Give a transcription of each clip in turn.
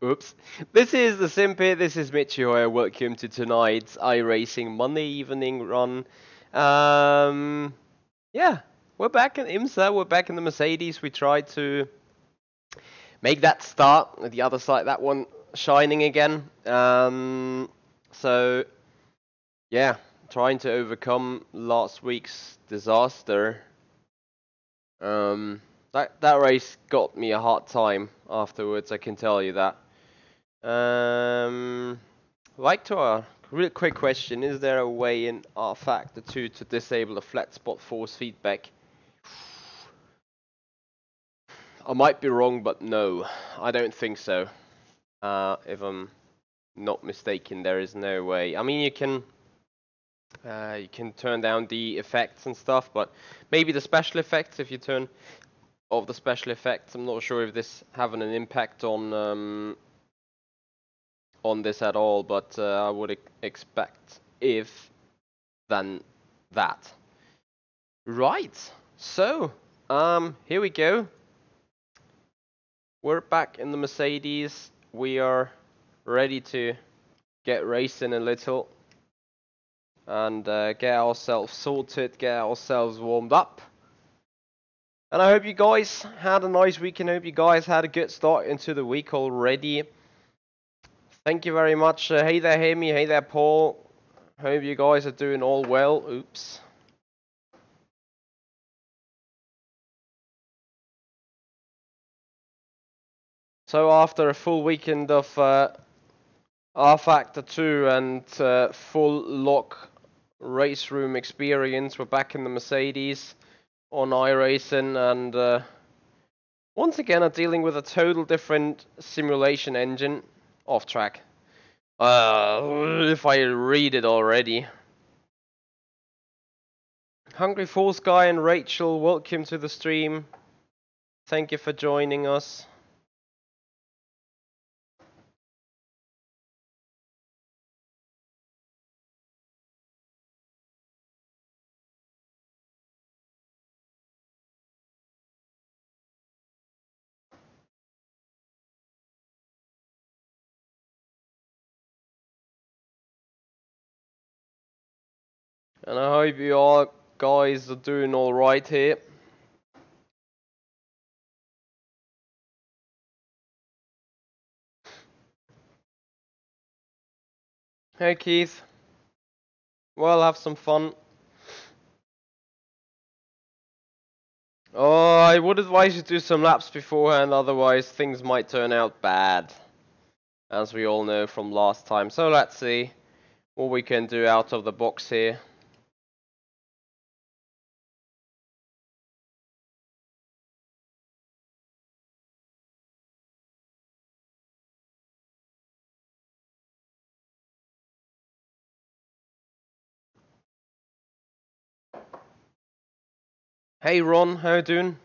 Oops. This is the Simpy, this is Michi here. Welcome to tonight's iRacing Monday evening run. Yeah, we're back in IMSA, we're back in the Mercedes. We tried to make that start with the other side, that one shining again. So, yeah, trying to overcome last week's disaster. That race got me a hard time afterwards, I can tell you that. Like to a real quick question, is there a way in R-Factor 2 to disable the flat spot force feedback? I might be wrong, but no, I don't think so. If I'm not mistaken, there is no way. I mean, you can turn down the effects and stuff, but maybe the special effects, if you turn off the special effects, I'm not sure if this having an impact on this at all, but I would expect if then that. Right, so here we go. We're back in the Mercedes. We are ready to get racing a little and get ourselves sorted, get ourselves warmed up. And I hope you guys had a nice weekend. I hope you guys had a good start into the week already. Thank you very much. Hey there, Hammy. Hey there, Paul. Hope you guys are doing all well. Oops. So after a full weekend of R-Factor 2 and full lock race room experience, we're back in the Mercedes on iRacing, and once again are dealing with a total different simulation engine. Off track. If I read it already. Hungry Force Guy and Rachel, welcome to the stream. Thank you for joining us. And I hope you all guys are doing alright here. Hey Keith. Well, have some fun. Oh, I would advise you to do some laps beforehand, otherwise things might turn out bad. As we all know from last time. So let's see what we can do out of the box here. Hey Ron, how you doing?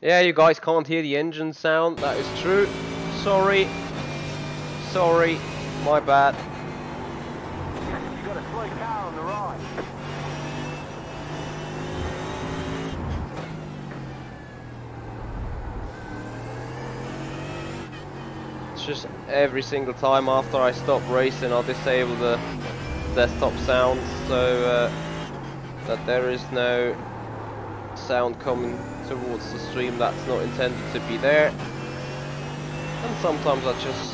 Yeah, you guys can't hear the engine sound, that is true. Sorry. Sorry, my bad. You got a slow car on the right. It's just every single time after I stop racing, I'll disable the desktop sounds so that there is no sound coming towards the stream that's not intended to be there. And sometimes I just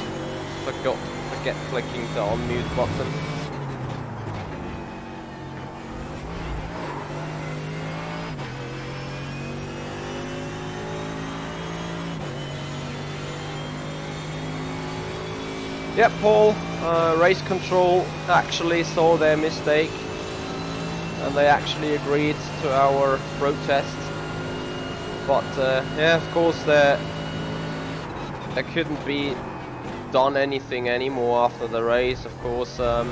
forget clicking the unmute button. Yep, Paul, race control actually saw their mistake and they actually agreed to our protest. But yeah, of course there couldn't be done anything anymore after the race, of course. I'm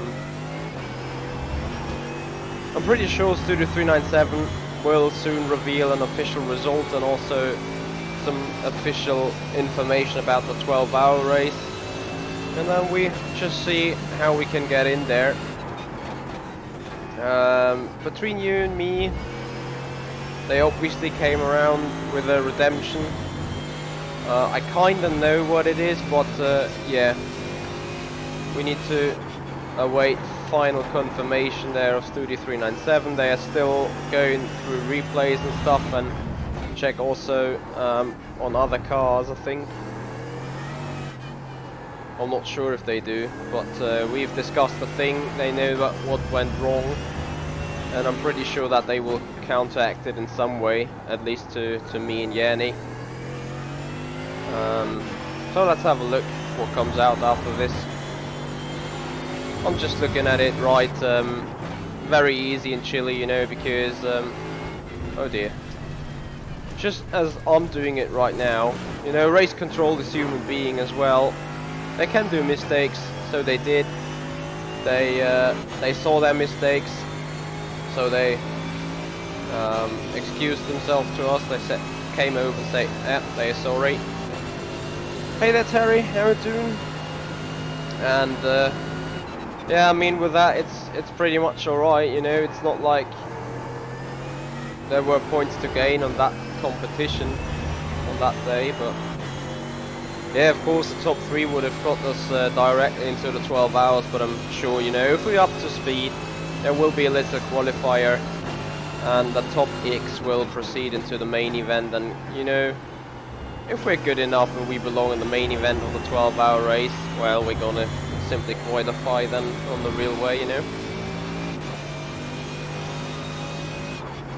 pretty sure Studio 397 will soon reveal an official result and also some official information about the 12-hour race. And then we just see how we can get in there. Between you and me, They obviously came around with a redemption. I kinda know what it is, but yeah, we need to await final confirmation there of Studio 397. They are still going through replays and stuff, and check also on other cars, I think. I'm not sure if they do, but we've discussed the thing. They know that what went wrong, and I'm pretty sure that they will counteract it in some way, at least to me and Yanni. So let's have a look what comes out after this. I'm just looking at it right, very easy and chilly, you know, because, oh dear. Just as I'm doing it right now, you know, race control is human being as well. They can do mistakes, so they did. They saw their mistakes, so they excused themselves to us. They came over and said, yeah, they're sorry. Hey there, Terry, how are you doing? And yeah, I mean, with that, it's pretty much alright, you know. It's not like there were points to gain on that competition on that day, but yeah, of course the top 3 would have got us directly into the 12 hours, but I'm sure, you know, if we're up to speed, there will be a little qualifier, and the top X will proceed into the main event, and, you know, if we're good enough and we belong in the main event of the 12-hour race, well, we're gonna simply qualify then on the real way, you know.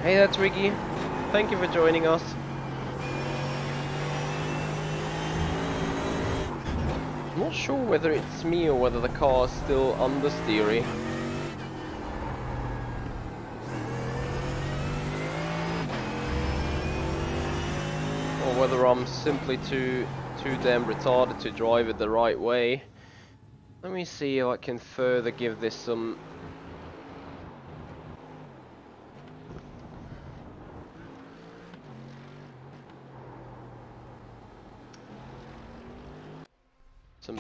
Hey there, Twiggy. Thank you for joining us. I'm not sure whether it's me or whether the car is still understeery. Or whether I'm simply too damn retarded to drive it the right way. Let me see if I can further give this some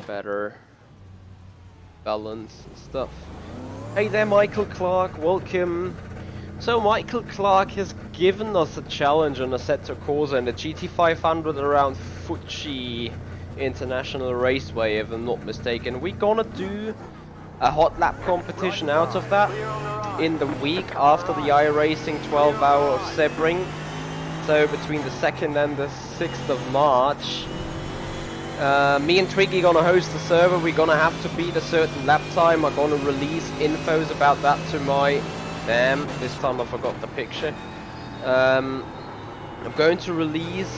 better balance and stuff. Hey there, Michael Clark, welcome. So Michael Clark has given us a challenge on Assetto Corsa in the GT500 around Fuji International Raceway, if I'm not mistaken. We're gonna do a hot lap competition out of that in the week after the iRacing 12-hour of Sebring. So between the 2nd and the 6th of March. Me and Twiggy gonna host the server. We're gonna have to beat a certain lap time. I'm gonna release infos about that to my... Damn, this time I forgot the picture. I'm going to release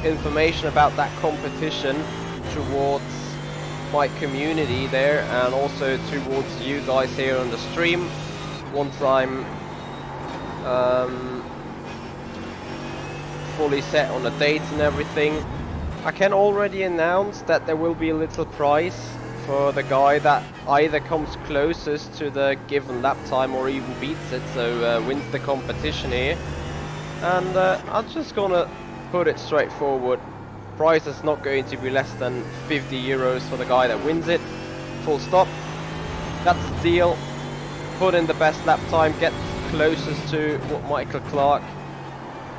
information about that competition towards my community there, and also towards you guys here on the stream once I'm fully set on the dates and everything. I can already announce that there will be a little prize for the guy that either comes closest to the given lap time or even beats it, so wins the competition here. And I'm just gonna put it straightforward. Prize is not going to be less than 50 euros for the guy that wins it. Full stop. That's the deal. Put in the best lap time, get closest to what Michael Clark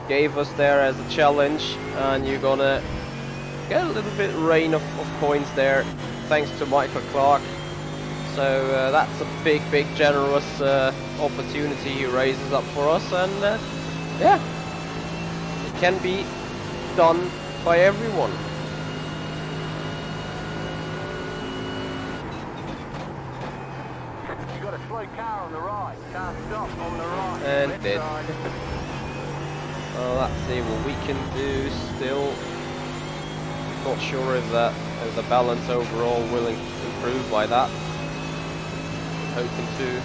gave us there as a challenge, and you're gonna get a little bit rain of points there, thanks to Michael Clark. So that's a big generous opportunity he raises up for us, and yeah, it can be done by everyone. You got a slow car on the right, can't stop on the right. And dead. Well, let's see what we can do still. Not sure if the balance overall will improve by that. Hoping to.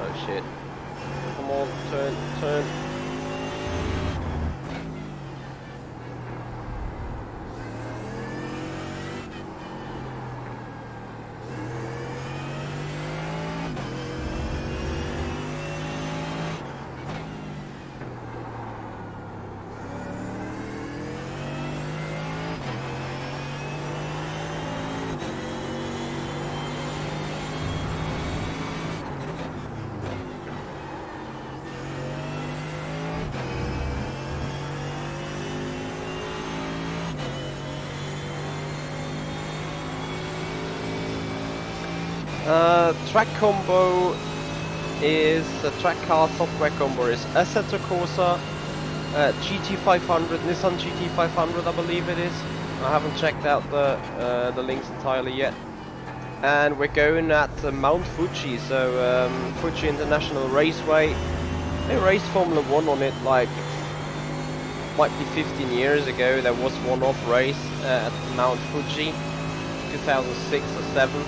Oh shit. Come on, turn. Track combo is the track car software combo is Assetto Corsa, GT500, Nissan GT500, I believe it is. I haven't checked out the links entirely yet. And we're going at Mount Fuji, so Fuji International Raceway. They raced Formula 1 on it like, might be 15 years ago. There was one-off race at Mount Fuji, 2006 or 7.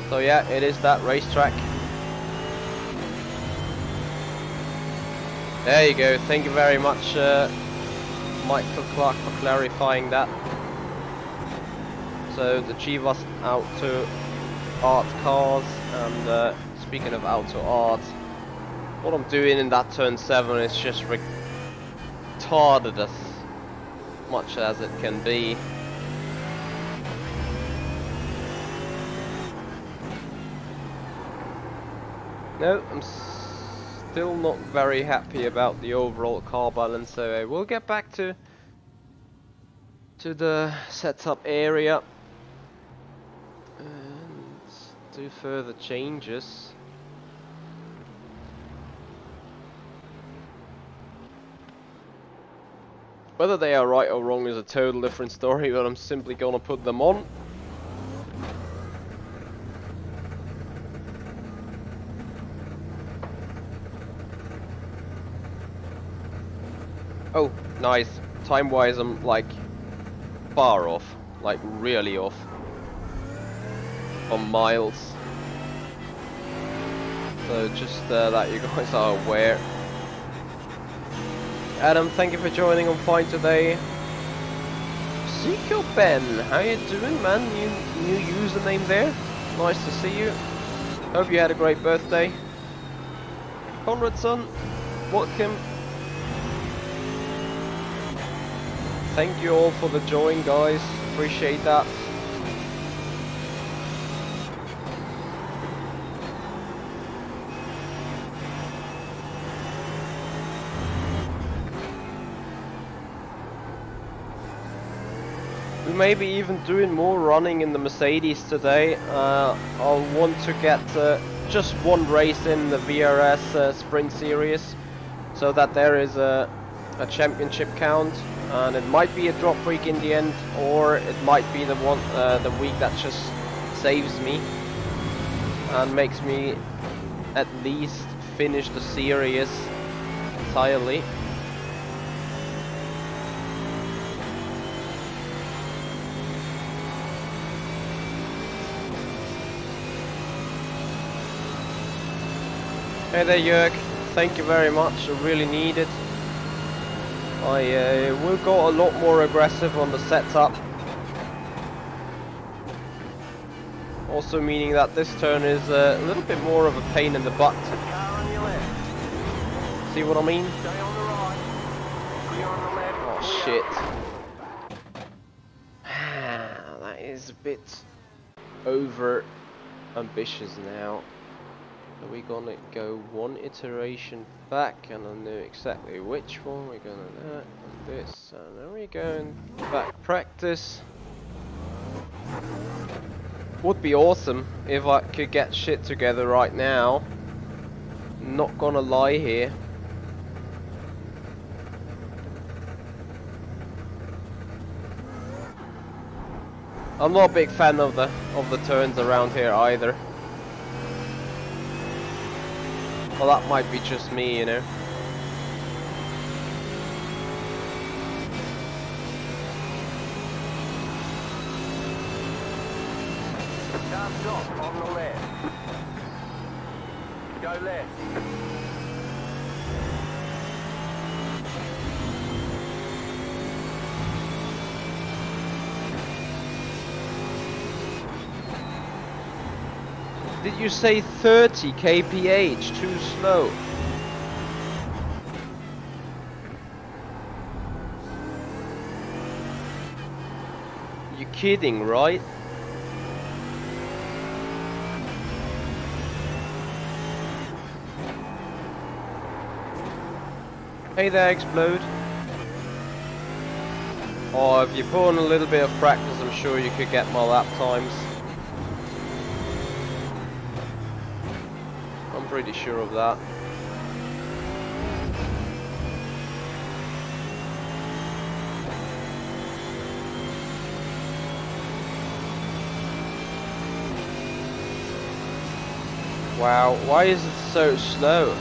So yeah, it is that racetrack. There you go, thank you very much Michael Clark for clarifying that. So the Chivas Auto Art cars, and speaking of Auto Art, what I'm doing in that turn 7 is just retarded as much as it can be. No, I'm still not very happy about the overall car balance, so we'll get back to the setup area and do further changes. Whether they are right or wrong is a total different story, but I'm simply gonna put them on. Oh, nice. Time-wise, I'm like far off, like really off on miles. So just that you guys are aware. Adam, thank you for joining on Fine today. Zico Ben, how you doing, man? New username there. Nice to see you. Hope you had a great birthday. Conradson, welcome. Thank you all for the join, guys. Appreciate that. We may be even doing more running in the Mercedes today. I'll want to get just one race in the VRS Sprint Series, so that there is a championship count. And it might be a drop week in the end, or it might be the week that just saves me and makes me at least finish the series entirely. Hey there, Jörg. Thank you very much. I really need it. I will go a lot more aggressive on the setup. Also meaning that this turn is a little bit more of a pain in the butt. See what I mean? Oh shit. That is a bit over ambitious now. So we're gonna go one iteration back, and I know exactly which one we're gonna do, and this, and then we're going back practice. Would be awesome if I could get shit together right now. Not gonna lie here. I'm not a big fan of the turns around here either. Well, that might be just me, you know. Thumbs up on the left. Go left. Did you say 30 kph? Too slow. You kidding, right? Hey there, Explode. Or if you put on a little bit of practice, I'm sure you could get more lap times. I'm pretty sure of that. Wow, why is it so slow?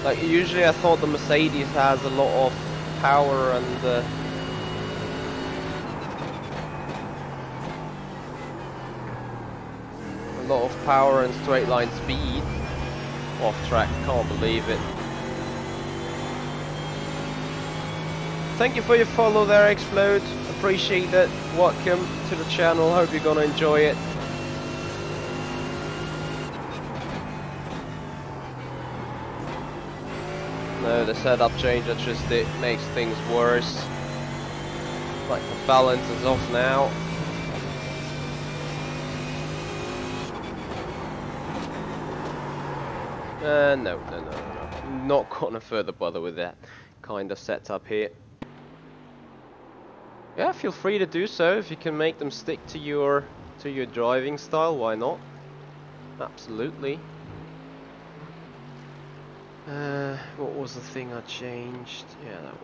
Like, usually I thought the Mercedes has a lot of power and a lot of power and straight line speed. Off track, can't believe it. Thank you for your follow there, Explode. Appreciate it. Welcome to the channel. Hope you're gonna enjoy it. No, the setup change that just did makes things worse. Like, the balance is off now. No. Not gonna further bother with that kind of setup here. Yeah, feel free to do so if you can make them stick to your driving style. Why not? Absolutely. What was the thing I changed? Yeah, that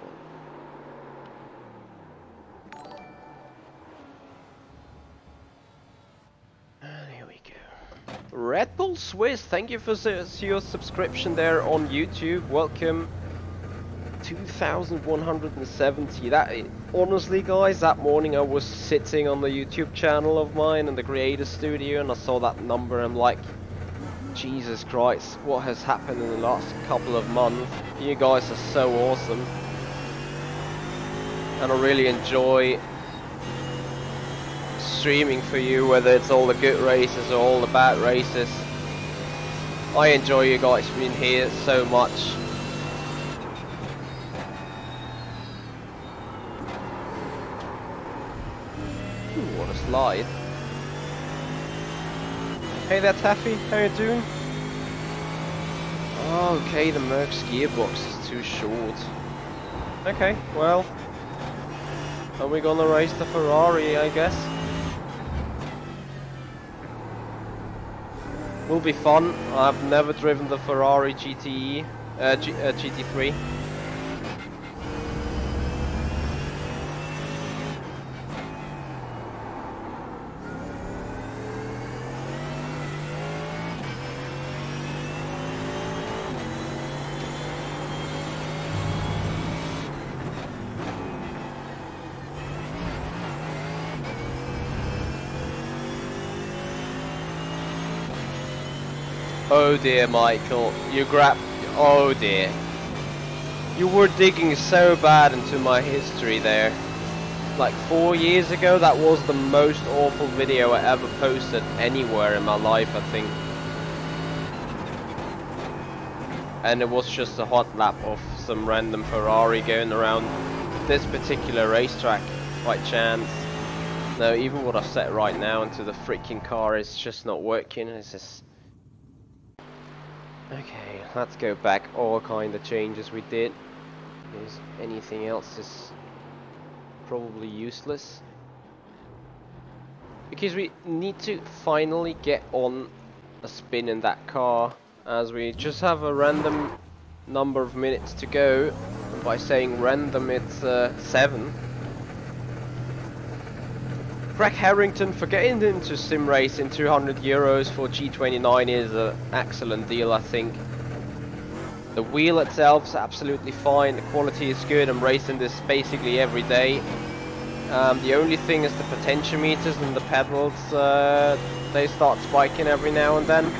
one. And here we go. Red Bull Swiss, thank you for your subscription there on YouTube. Welcome. 2,170. Honestly, guys, that morning I was sitting on the YouTube channel of mine in the Creator Studio and I saw that number. I'm like, Jesus Christ, what has happened in the last couple of months? You guys are so awesome. And I really enjoy streaming for you, whether it's all the good races or all the bad races. I enjoy you guys being here so much. Ooh, what a slide. Hey there, Taffy, how you doing? Oh, okay, the Merc's gearbox is too short. Okay, well, are we gonna race the Ferrari, I guess? Will be fun. I've never driven the Ferrari GT3. Oh dear, Michael, you grabbed... Oh dear. You were digging so bad into my history there. Like 4 years ago, that was the most awful video I ever posted anywhere in my life, I think. And it was just a hot lap of some random Ferrari going around this particular racetrack, by chance. No, even what I've set right now into the freaking car is just not working. It's just... Okay, let's go back all kind of changes we did. Is anything else is probably useless. Because we need to finally get on a spin in that car, as we just have a random number of minutes to go. And by saying random, it's 7. Craig Harrington for getting into Simracing. 200 euros for G29 is an excellent deal, I think. The wheel itself is absolutely fine, the quality is good. I'm racing this basically every day. The only thing is the potentiometers and the pedals, they start spiking every now and then.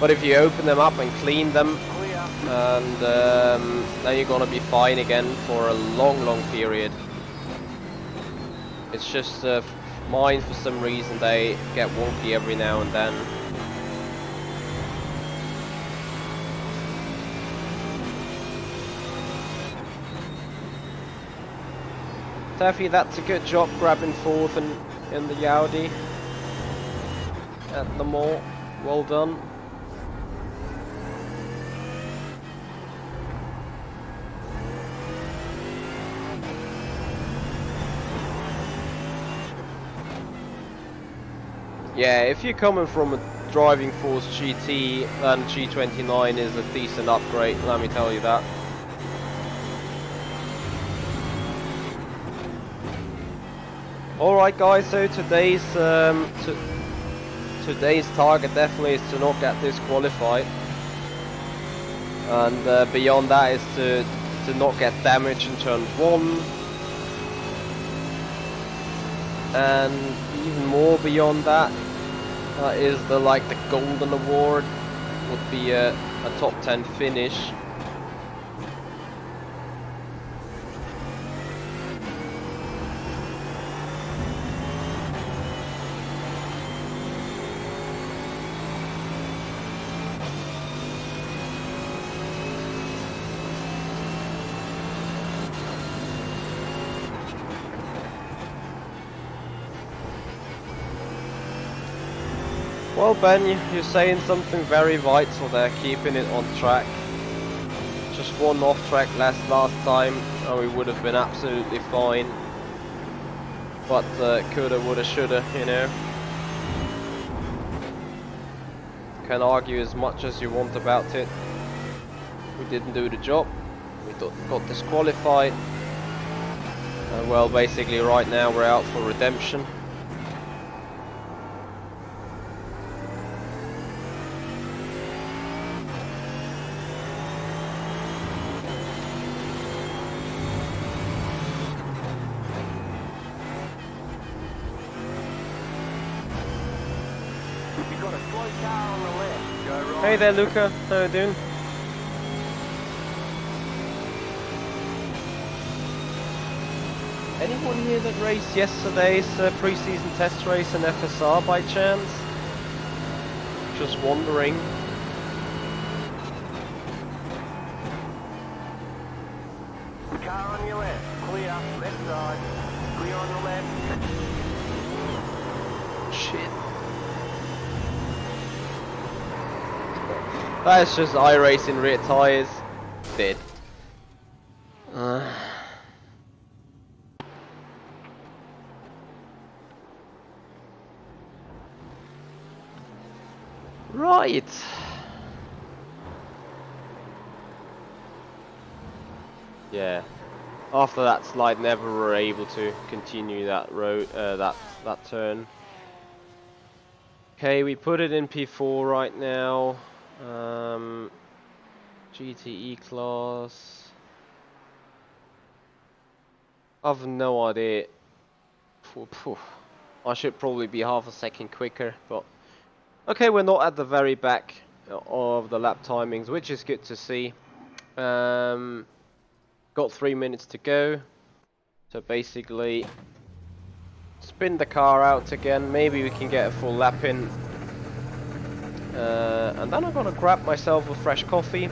But if you open them up and clean them, and then you're gonna be fine again for a long period. It's just mine, for some reason they get wonky every now and then. Taffy, that's a good job grabbing fourth in the Audi at the mall. Well done. Yeah, if you're coming from a driving force GT, then G29 is a decent upgrade, let me tell you that. Alright guys, so today's target definitely is to not get disqualified. And beyond that is to not get damaged in turn 1. And even more beyond that, is the golden award, would be a top 10 finish. Well Ben, you're saying something very vital there, keeping it on track. Just one off track last time and we would have been absolutely fine. But coulda, woulda, shoulda, you know. Can argue as much as you want about it. We didn't do the job. We got disqualified. And well, basically right now we're out for redemption. Hey there Luca, how you doing? Anyone here that raced yesterday's pre-season test race in FSR by chance? Just wondering. Car on your left, clear, left side, clear on the left. Shit. That's just iRacing rear tyres. Dead. Right. Yeah. After that slide, never were able to continue that road, that turn. Okay, we put it in P4 right now. GTE class. I've no idea. I should probably be half a second quicker, but okay, we're not at the very back of the lap timings, which is good to see. Got 3 minutes to go, so basically spin the car out again. Maybe we can get a full lap in. And then I'm gonna grab myself a fresh coffee.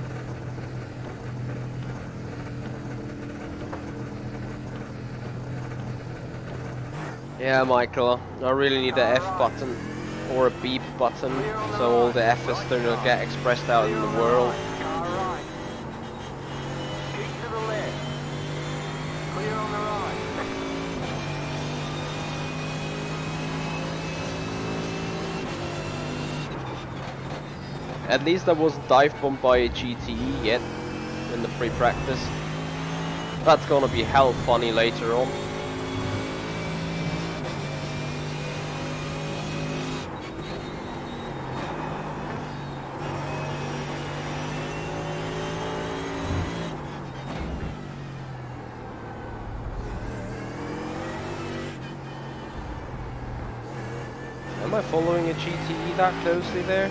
Yeah, Michael, I really need the F button or a beep button so all the F's don't get expressed out in the world. Keep to the left. Clear on the right. At least I wasn't dive bombed by a GTE yet in the pre-practice. That's gonna be hell funny later on. Am I following a GTE that closely there?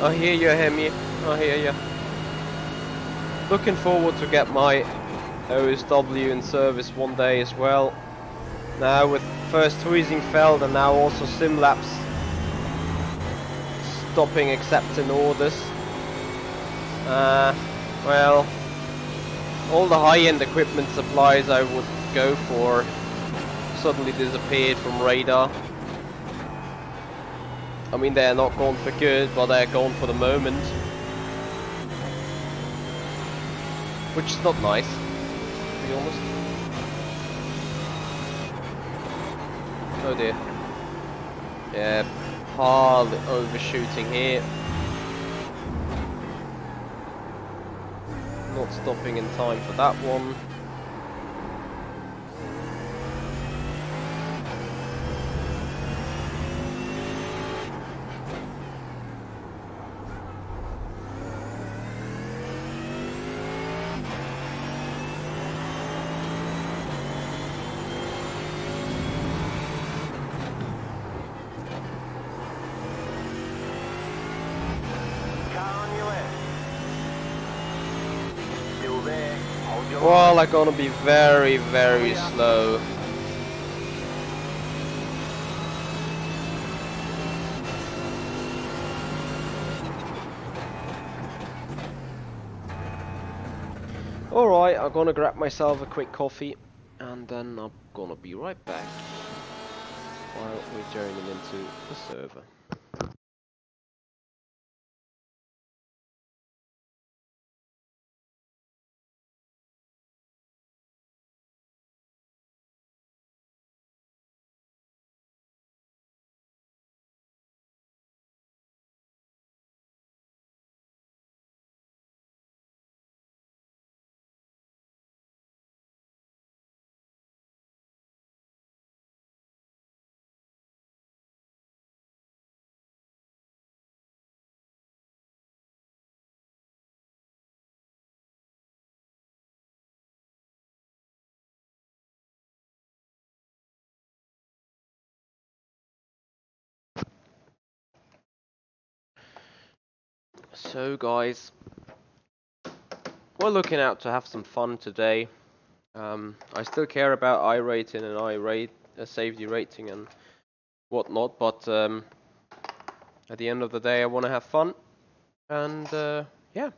I hear you, Hemi. I hear you. Looking forward to get my OSW in service one day as well. Now with first Huizingfeld and now also Simlabs stopping accepting orders. Well, all the high-end equipment supplies I would go for suddenly disappeared from radar. I mean, they're not gone for good, but they're gone for the moment. Which is not nice, to be honest. Oh dear. Yeah, hardly overshooting here. Not stopping in time for that one. Well, I'm gonna be very, very slow. Alright, I'm gonna grab myself a quick coffee and then I'm gonna be right back while we're joining into the server. So guys, we're looking out to have some fun today. I still care about iRating and safety rating and whatnot, but at the end of the day I want to have fun, and yeah.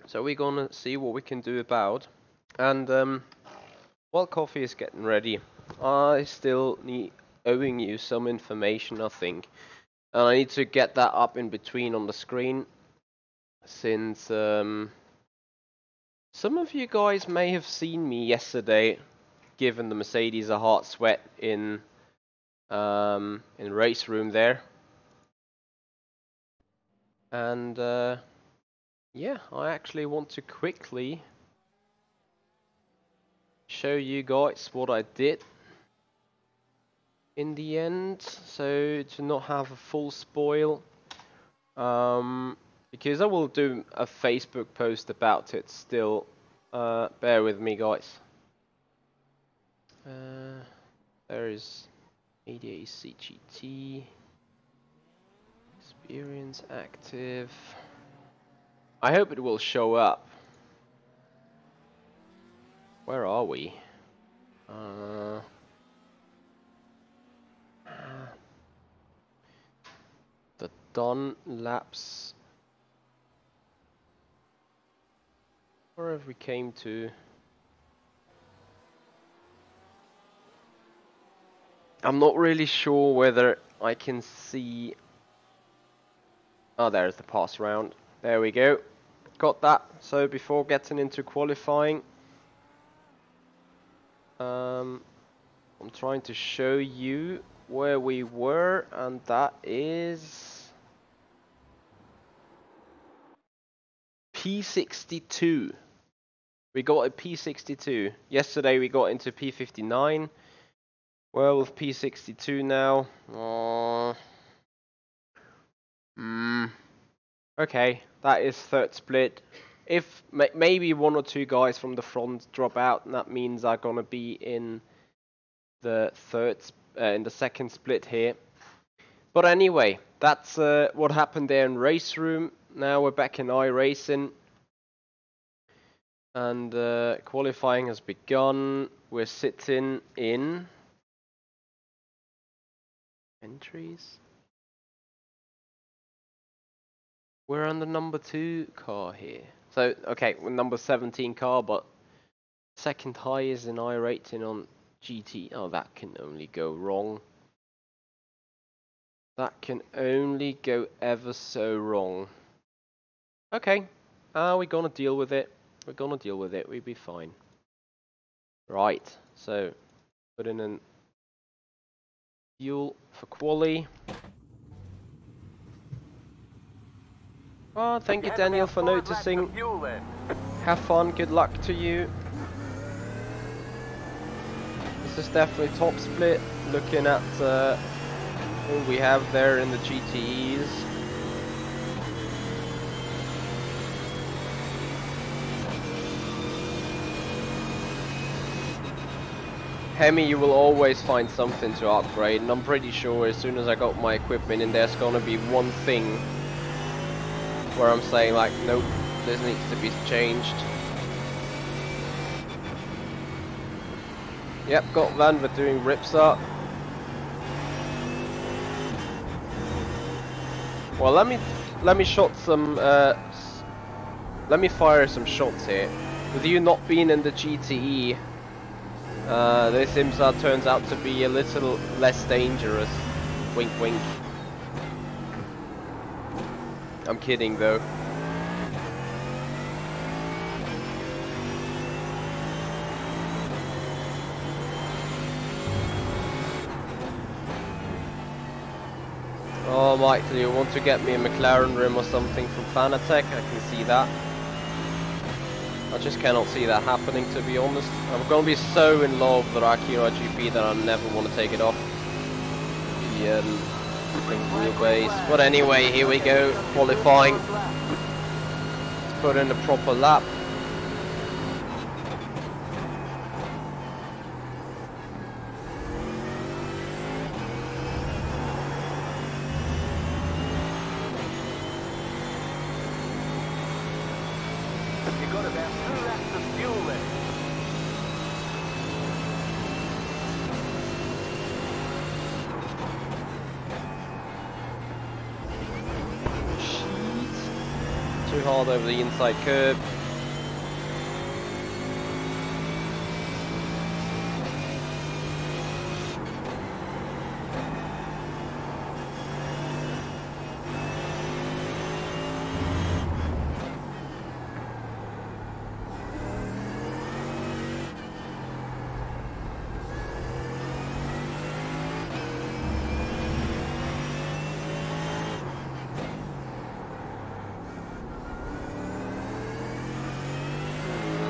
So we're gonna see what we can do about, and while coffee is getting ready, I still need owing you some information, I think, and I need to get that up in between on the screen, since some of you guys may have seen me yesterday giving the Mercedes a hard sweat in race room there, and yeah, I actually want to quickly show you guys what I did in the end, so to not have a full spoil, because I will do a Facebook post about it still. Bear with me, guys. There is ADAC GT experience active. I hope it will show up. Where are we? The done laps. Where have we came to? I'm not really sure whether I can see. Oh, there's the pass round. There we go. Got that. So before getting into qualifying, I'm trying to show you where we were, and that is P62. We got a P62. Yesterday we got into P59. Well, with P62 now. Okay, that is third split. If maybe one or two guys from the front drop out, and that means I'm gonna be in the second split here. But anyway, that's what happened there in race room. Now we're back in iRacing. And qualifying has begun. We're sitting in entries. We're on the number 2 car here. So, okay, we're number 17 car, but second highest in iRacing on GT. Oh, that can only go wrong. That can only go ever so wrong. Okay, we're gonna deal with it. We're gonna deal with it. We'll be fine. Right, so put in an fuel for quali. Oh, thank you, Daniel, for noticing. Have fun. Good luck to you. This is definitely top split. Looking at who we have there in the GTEs. Hemi, you will always find something to upgrade, and I'm pretty sure as soon as I got my equipment in, there's gonna be one thing where I'm saying like, nope, this needs to be changed. Yep, got Van, we're doing Ripsa. Well, let me shot some. Let me fire some shots here. With you not being in the GTE, this IMSA turns out to be a little less dangerous. Wink, wink. I'm kidding though. Oh, Mike, do you want to get me a McLaren rim or something from Fanatec? I can see that. I just cannot see that happening, to be honest. I'm gonna be so in love with Akira GP that I never want to take it off. The wheelbase. But anyway, here we go, qualifying. Let's put in a proper lap. You've got about 2 laps of fuel left. Too hard over the inside curb.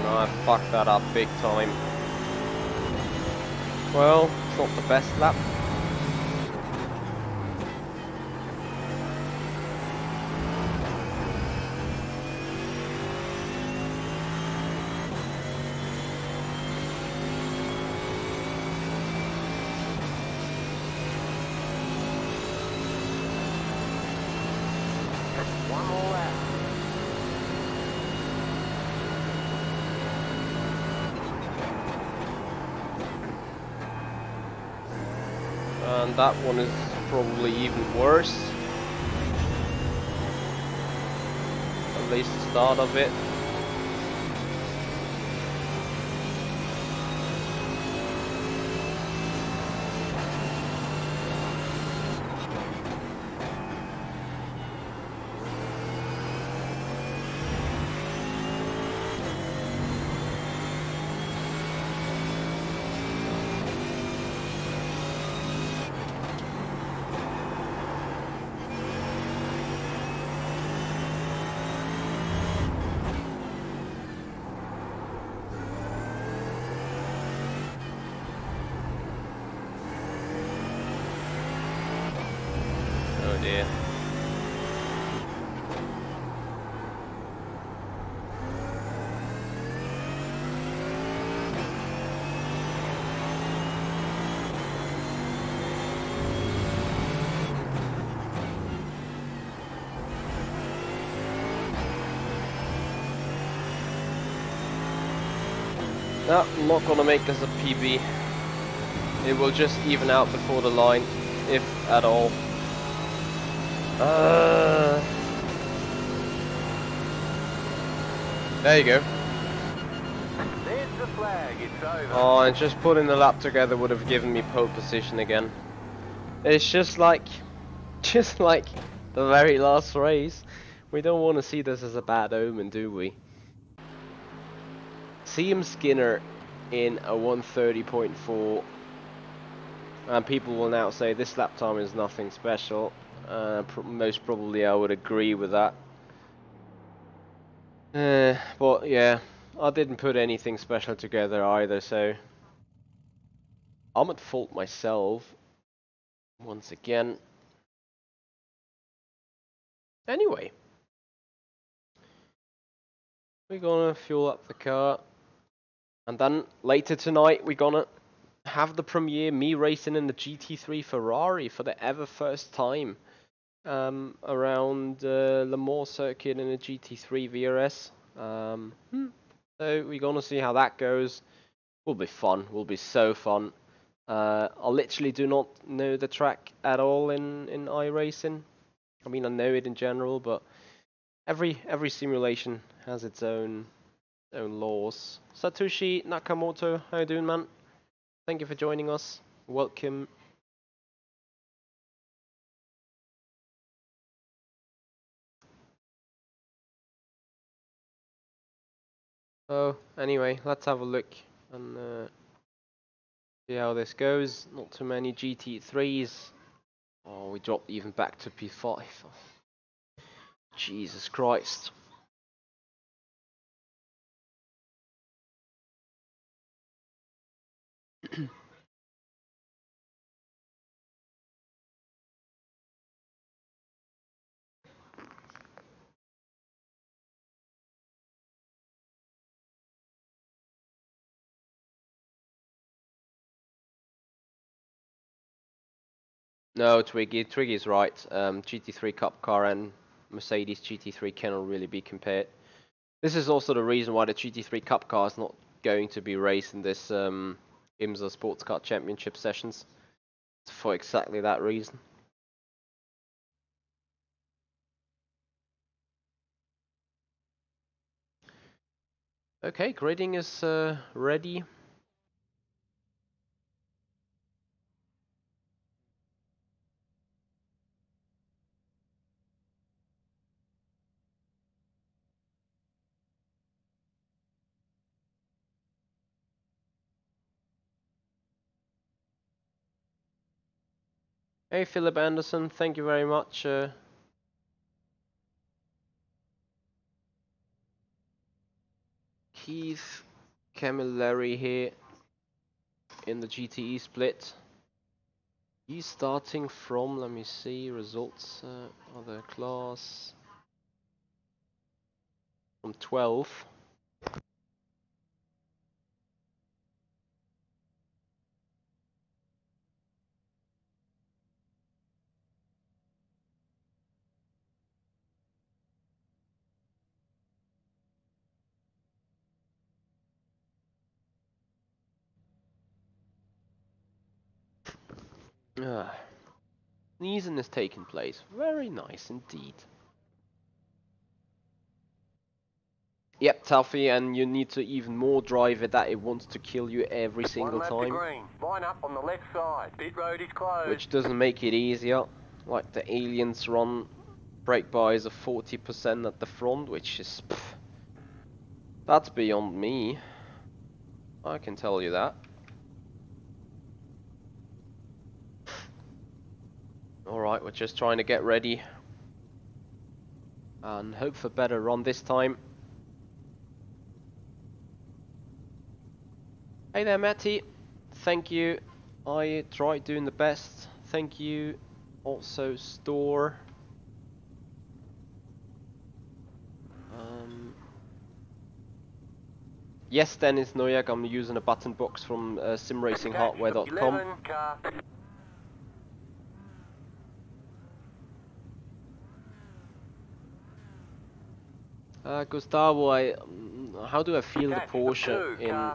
I fucked that up big time. Well, it's not the best lap. One more lap. And that one is probably even worse. At least the start of it. Oh dear. No, not gonna make us a PB. It will just even out before the line, if at all. There you go. There's the flag, it's over. Oh, and just putting the lap together would have given me pole position again. It's just like the very last race. We don't want to see this as a bad omen, do we? CM Skinner in a 1:30.4, and people will now say this lap time is nothing special. Most probably I would agree with that. But yeah, I didn't put anything special together either, so I'm at fault myself once again. Anyway, we're gonna fuel up the car, and then later tonight we're gonna have the premiere, me racing in the GT3 Ferrari for the ever first time around Le Mans circuit in a GT3 VRS. So we're gonna see how that goes. Will be fun. Will be so fun. I literally do not know the track at all in iRacing. I mean, I know it in general, but every simulation has its own laws. Satoshi Nakamoto, how you doing, man? Thank you for joining us. Welcome. Oh, anyway, let's have a look and see how this goes. Not too many GT3s. Oh, we dropped even back to P5. Oh, Jesus Christ. No, Twiggy's right. GT3 Cup car and Mercedes GT3 cannot really be compared. This is also the reason why the GT3 Cup car is not going to be raced in this IMSA Sportscar Championship sessions. For exactly that reason. Okay, grading is ready. Hey Philip Anderson, thank you very much. Keith Camilleri here in the GTE split. He's starting from, let me see, results, other class, from 12th. Sneezing is taking place. Very nice indeed. Yep, Tuffy, and you need to even more drive it that it wants to kill you every single One lap time. to green. Line up on the left side. Pit road is closed. Which doesn't make it easier. Like the aliens run brake bars of 40% at the front, which is... that's beyond me. I can tell you that. Alright, we're just trying to get ready. And hope for better run this time. Hey there, Matty. Thank you. I tried doing the best. Thank you. Also, Store. Yes, Dennis Noyak, I'm using a button box from simracinghardware.com. Gustavo, how do I feel the Porsche in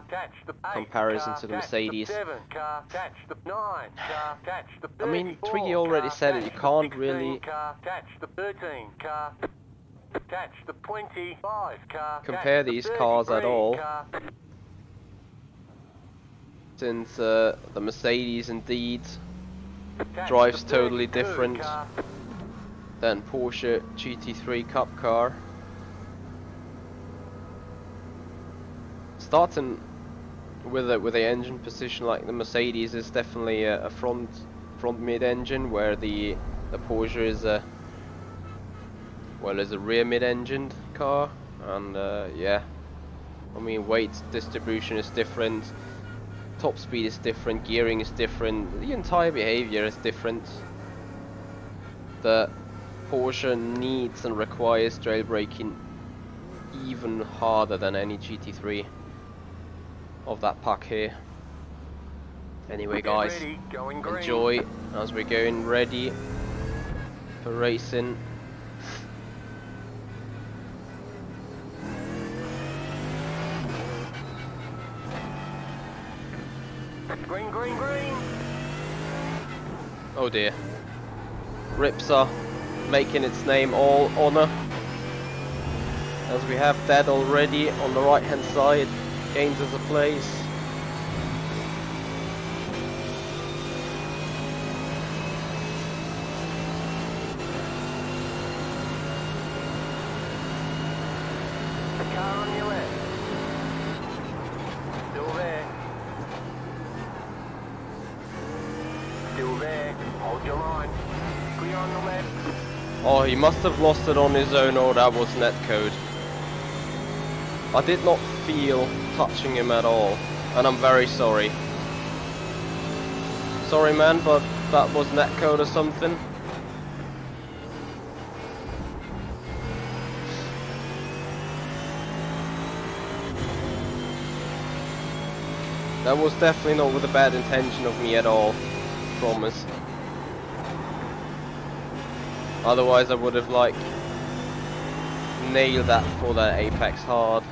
comparison to the Mercedes? I mean, Twiggy already said it, you can't really compare these cars at all, since the Mercedes indeed drives totally different than Porsche GT3 Cup car. Starting with a engine position like the Mercedes is definitely a front mid engine, where the Porsche is a rear mid engined car, and yeah, I mean, weight distribution is different, top speed is different, gearing is different, the entire behavior is different. The Porsche needs and requires trail braking even harder than any GT3 of that pack here. Anyway guys, enjoy as we're going ready for racing. Green, green, green. Oh dear. Ripsa making its name all honour, as we have that already on the right hand side, gains us a place. The car on your left. Still there. Still there. Hold your line. Clear on the left. Oh, he must have lost it on his own, or that was netcode. I did not feel touching him at all, and I'm very sorry. Sorry man, but that was netcode or something. That was definitely not with a bad intention of me at all, promise. Otherwise I would have like nailed that for that apex hard.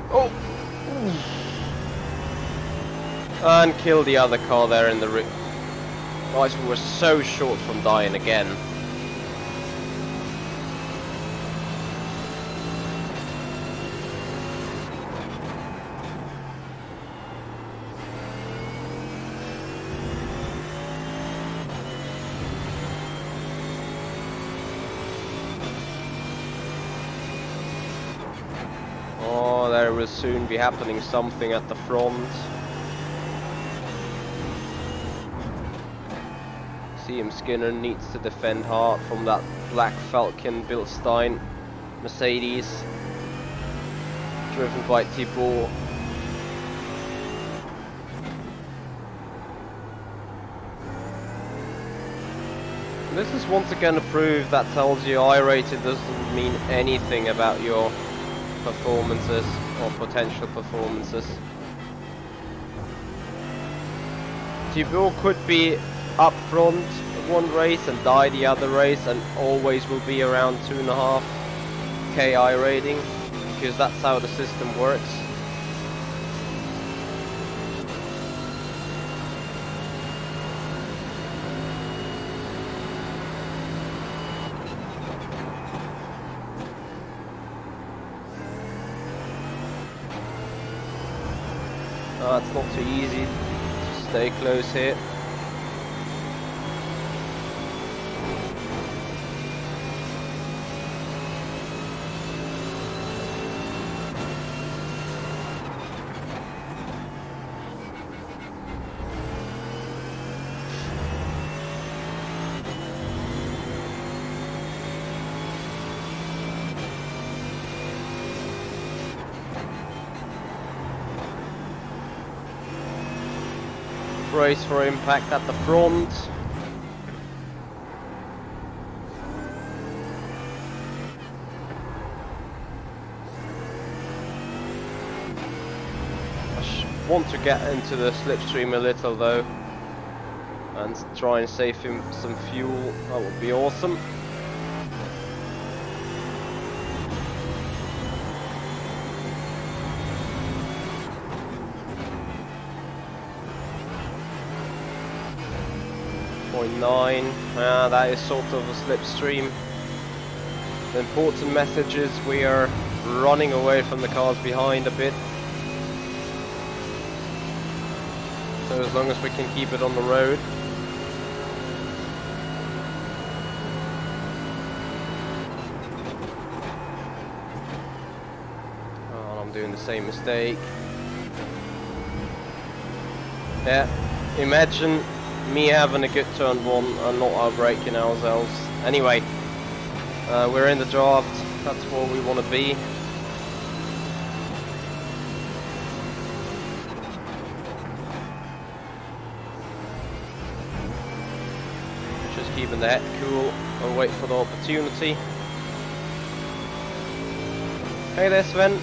Oh! And kill the other car there in the ring. Guys, we were so short from dying again. Oh, there will soon be happening something at the front. CM Skinner needs to defend hard from that black Falcon Bilstein Mercedes, driven by Thibault. This is once again a proof that tells you iRacing doesn't mean anything about your performances or potential performances. Thibault could be up front one race and die the other race, and always will be around 2.5 KI rating, because that's how the system works. It's not too easy to stay close here. brace for impact at the front. I want to get into the slipstream a little though, and try and save him some fuel. That would be awesome. That is sort of a slipstream. The important message is we are running away from the cars behind a bit. So as long as we can keep it on the road. Oh, I'm doing the same mistake. Yeah, imagine me having a good turn one and not outbraking ourselves. Anyway, we're in the draft, that's where we want to be. Just keeping the head cool and wait for the opportunity. Hey there, Sven.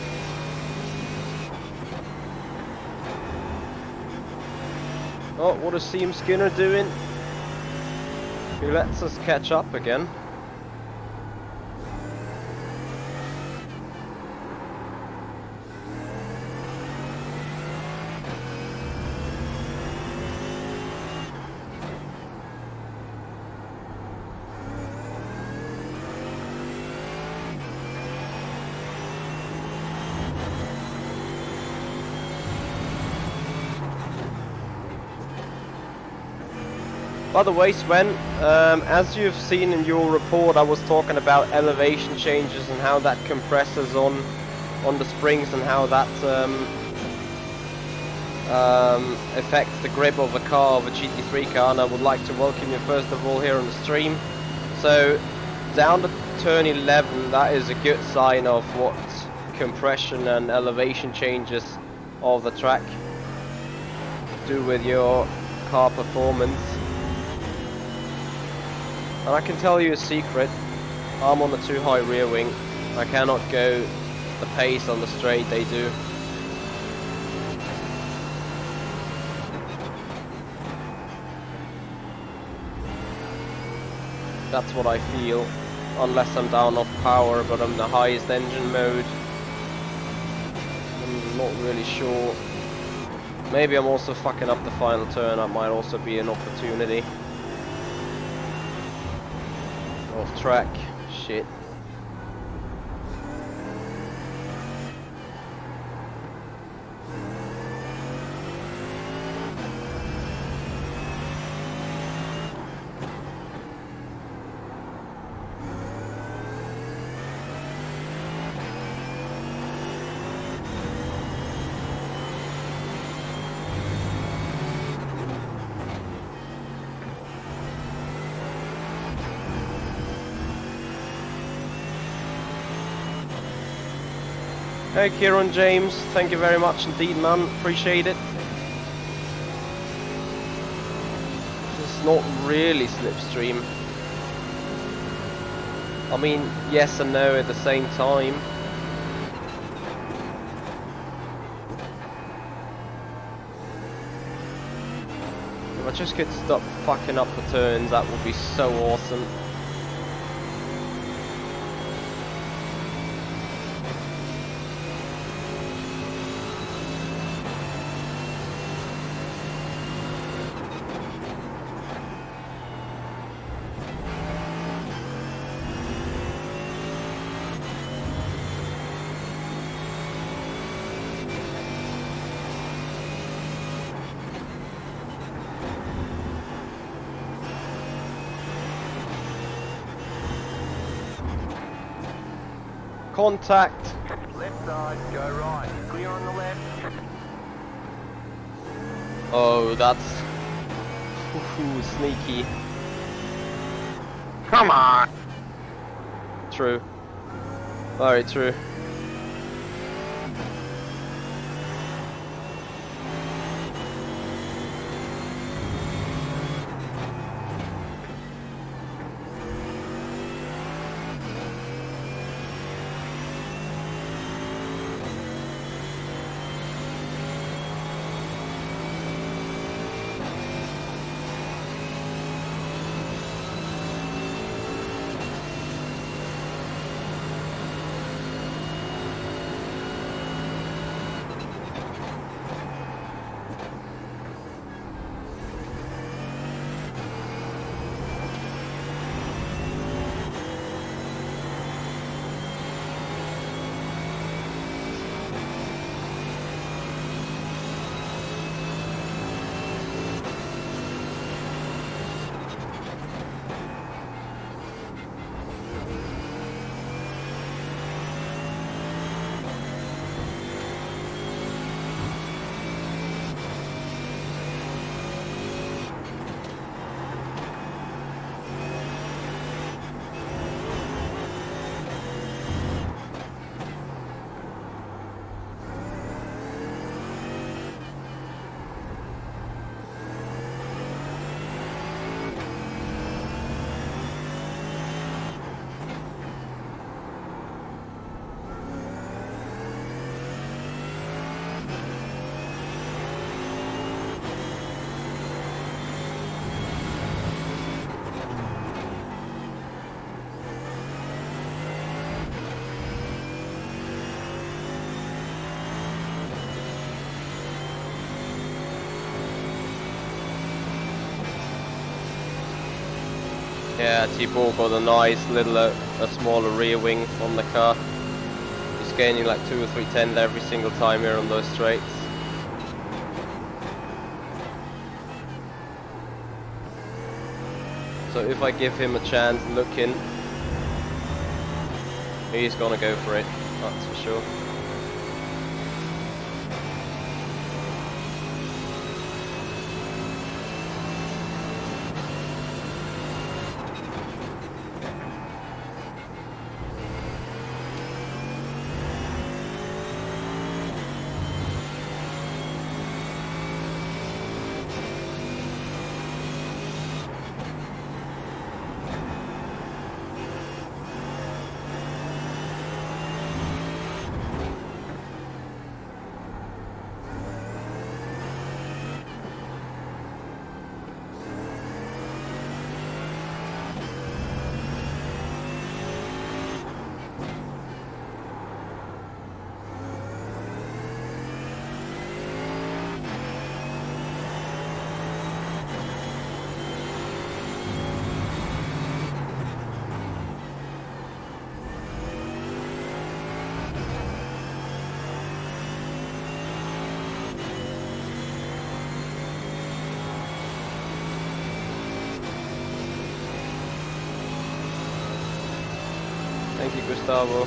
Oh, what is Seam Skinner doing? He lets us catch up again. By the way, Sven, as you've seen in your report, I was talking about elevation changes and how that compresses on the springs and how that affects the grip of a car, of a GT3 car, and I would like to welcome you first of all here on the stream. So, down to turn 11, that is a good sign of what compression and elevation changes of the track do with your car performance. And I can tell you a secret, I'm on a too high rear wing. I cannot go the pace on the straight they do. That's what I feel, unless I'm down off power, but I'm the highest engine mode. I'm not really sure. Maybe I'm also fucking up the final turn, that might also be an opportunity. Off track, shit. Hey Kieran James, thank you very much indeed, man, appreciate it. It's not really slipstream. I mean, yes and no at the same time. If I just could stop fucking up the turns, that would be so awesome. Contact. Left side, go right. Clear on the left. Oh, that's sneaky. Come on. True. Very true. Yeah, Thibaut got a nice little, a smaller rear wing on the car. He's gaining like 2 or 3 tenths every single time here on those straights. So if I give him a chance looking, he's gonna go for it, that's for sure. Thank you, Gustavo.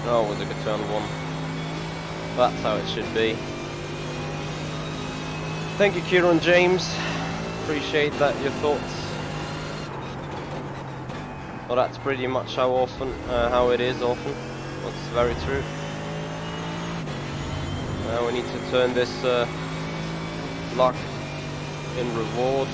Oh, it was a good turn one. That's how it should be. Thank you, Kieran James. Appreciate that, your thoughts. Well, that's pretty much how it is often. That's very true. Now we need to turn this luck in reward.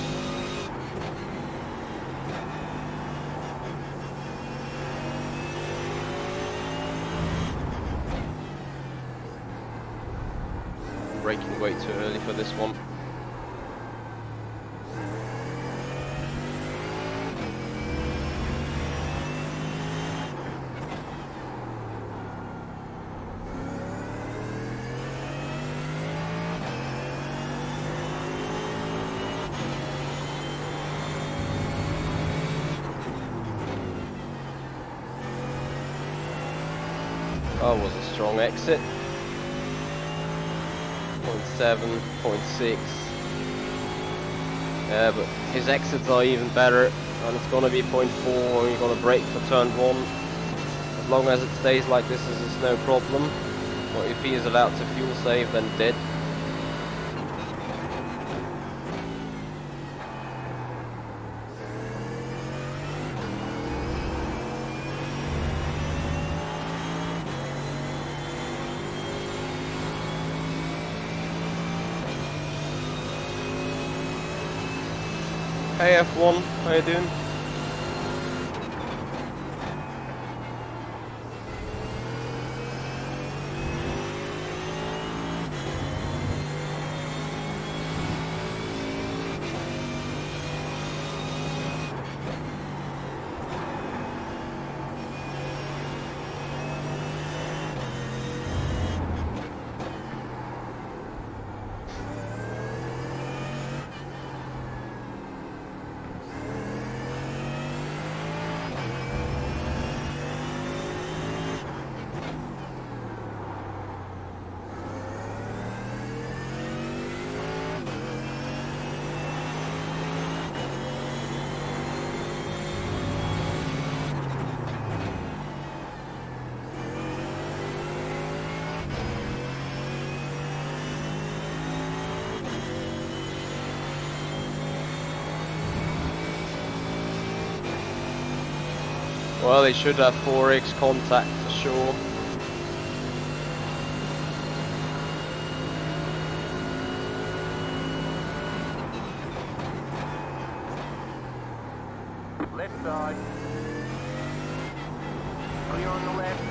Braking way too early for this one. That was a strong exit. 0.7, 0.6. Yeah, but his exits are even better, and it's gonna be 0.4 when you're gonna brake for turn 1. As long as it stays like this, it's no problem. But if he is allowed to fuel save, then dead. Hey F1, how you doing? Well, they should have 4x contact for sure. Left side. Clear on the left.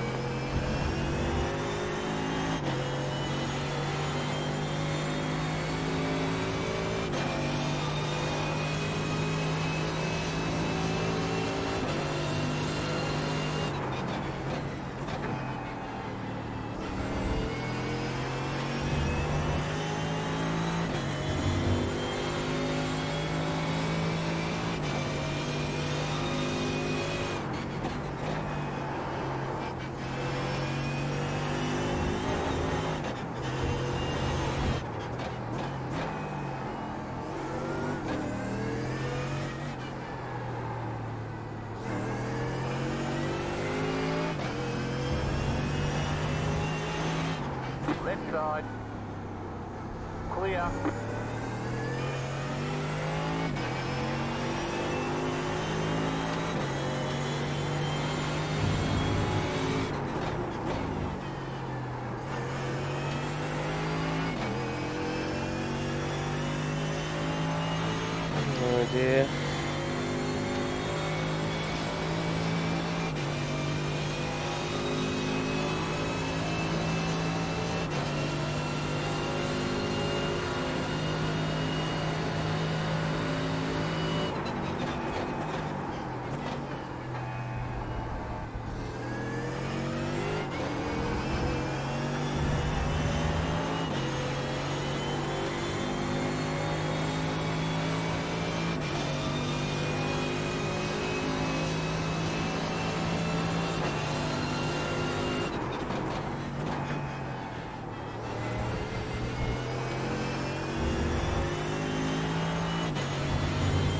Left side. Clear. Oh dear.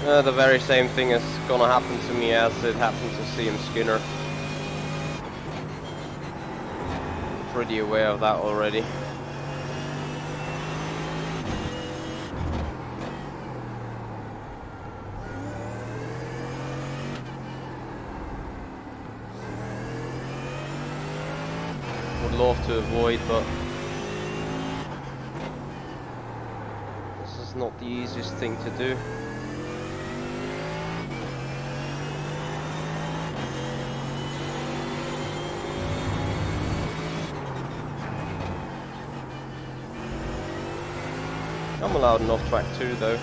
The very same thing is gonna happen to me as it happened to CM Skinner. Pretty aware of that already. Would love to avoid, but this is not the easiest thing to do. I'm allowed an off track too though.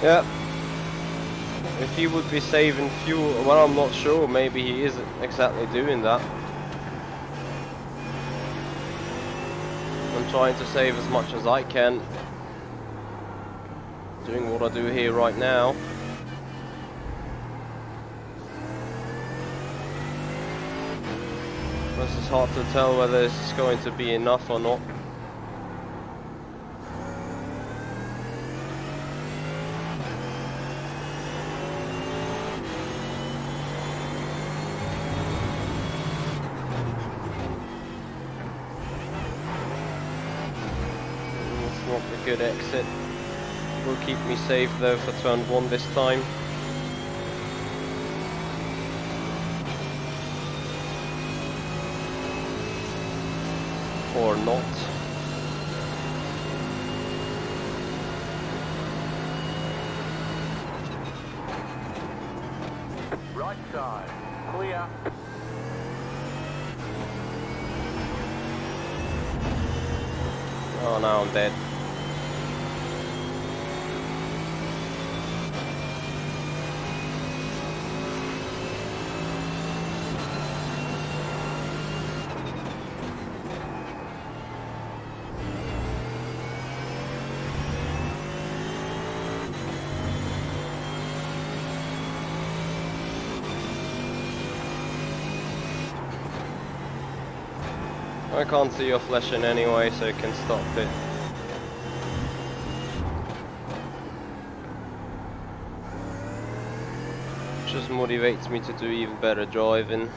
Yeah. If he would be saving fuel, well, I'm not sure. Maybe he isn't exactly doing that. I'm trying to save as much as I can. Doing what I do here right now. This is hard to tell whether this is going to be enough or not. Good exit. Will keep me safe though for turn 1 this time. Or not. Right side. Clear. Oh, now I'm dead. I can't see your flashing anyway, so you can stop it. Just motivates me to do even better driving.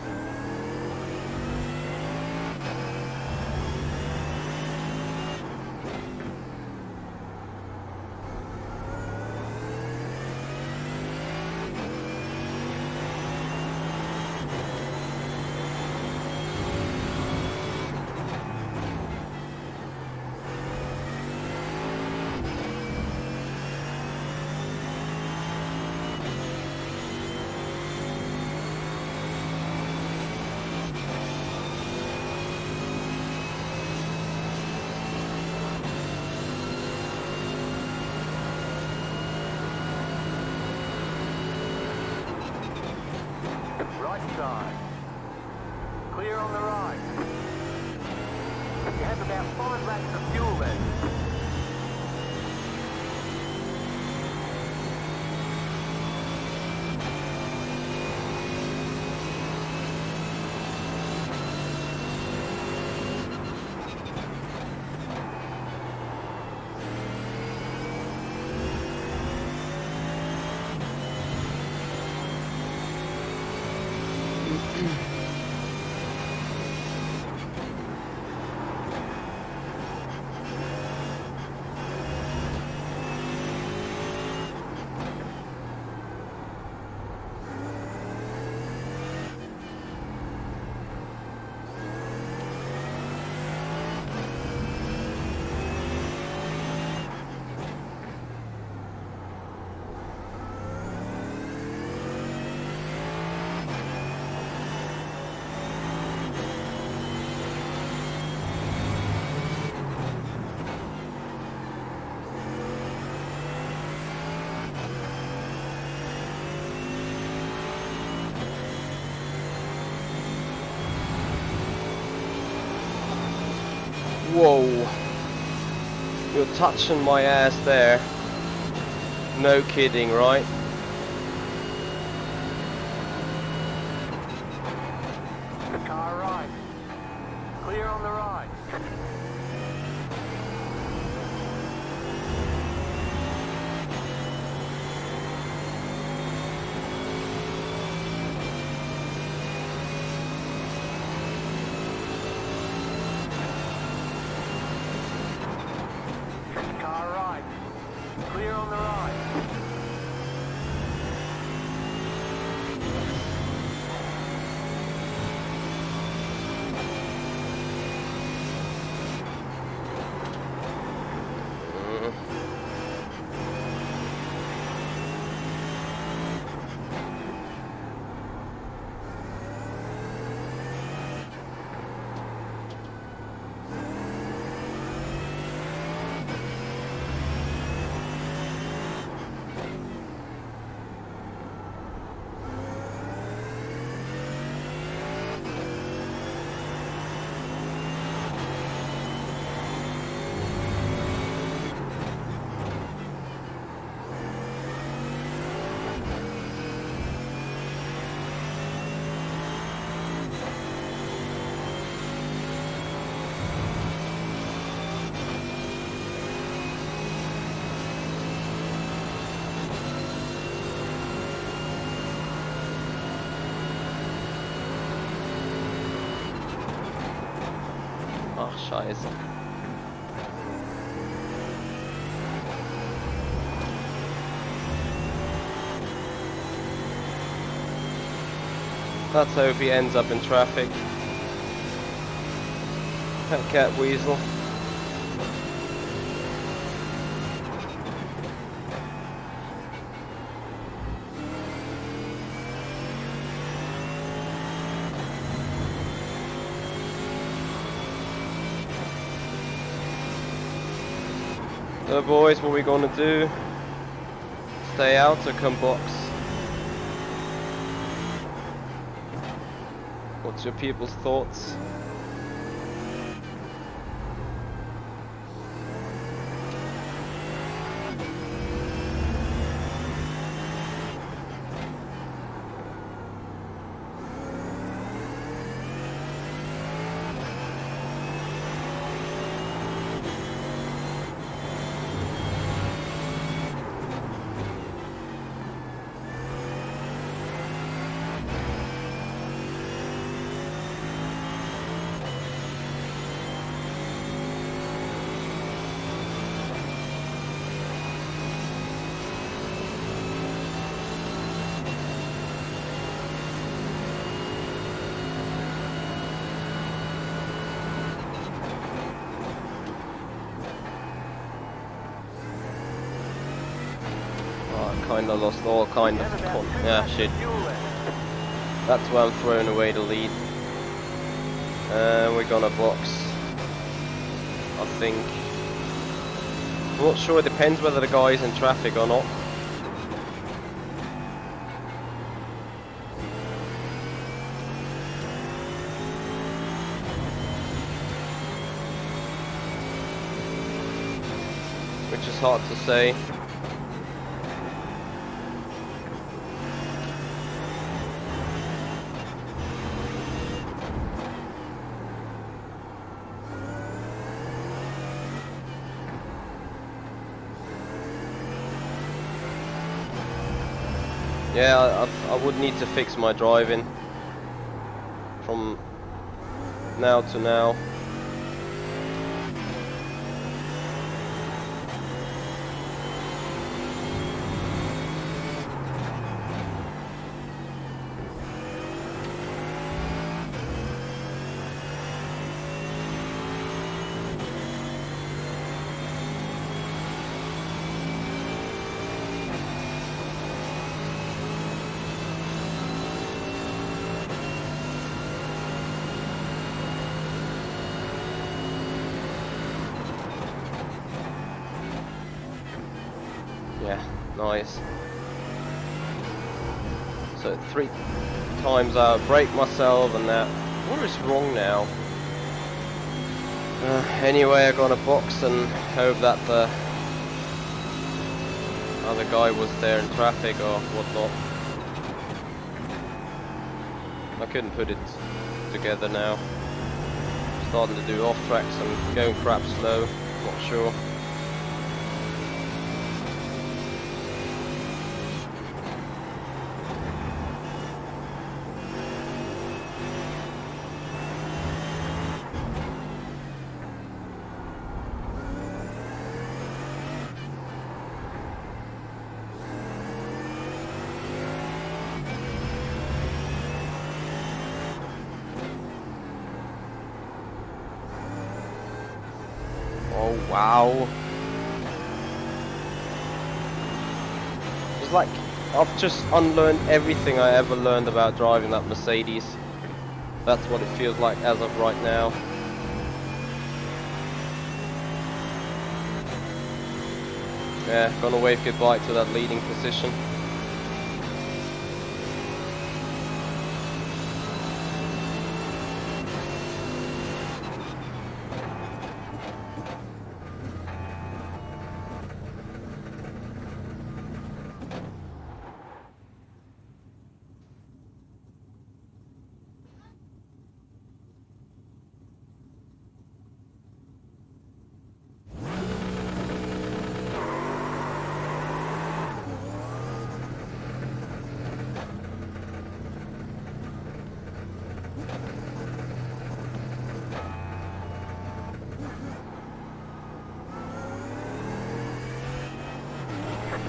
Clear on the right. You have about 5 laps of fuel left. Whoa, you're touching my ass there. No kidding, right? Car right. Clear on the right. Car right. Clear on the right. Ach, scheiße. Let's hope he ends up in traffic. That cat weasel. So boys, what are we gonna do? Stay out or come box? What's your people's thoughts? Kinda lost all kind of yeah, shit. That's why I'm throwing away the lead. We're gonna box, I think. I'm not sure, it depends whether the guy's in traffic or not. which is hard to say. Yeah, I would need to fix my driving from now to now. Yeah, nice. So 3 times I brake myself and that. What is wrong now? Anyway, I got a box and hope that the other guy was there in traffic or whatnot. I couldn't put it together now. Starting to do off tracks and going crap slow. Not sure. Oh wow. It's like I've just unlearned everything I ever learned about driving that Mercedes. That's what it feels like as of right now. Yeah, gonna wave goodbye to that leading position.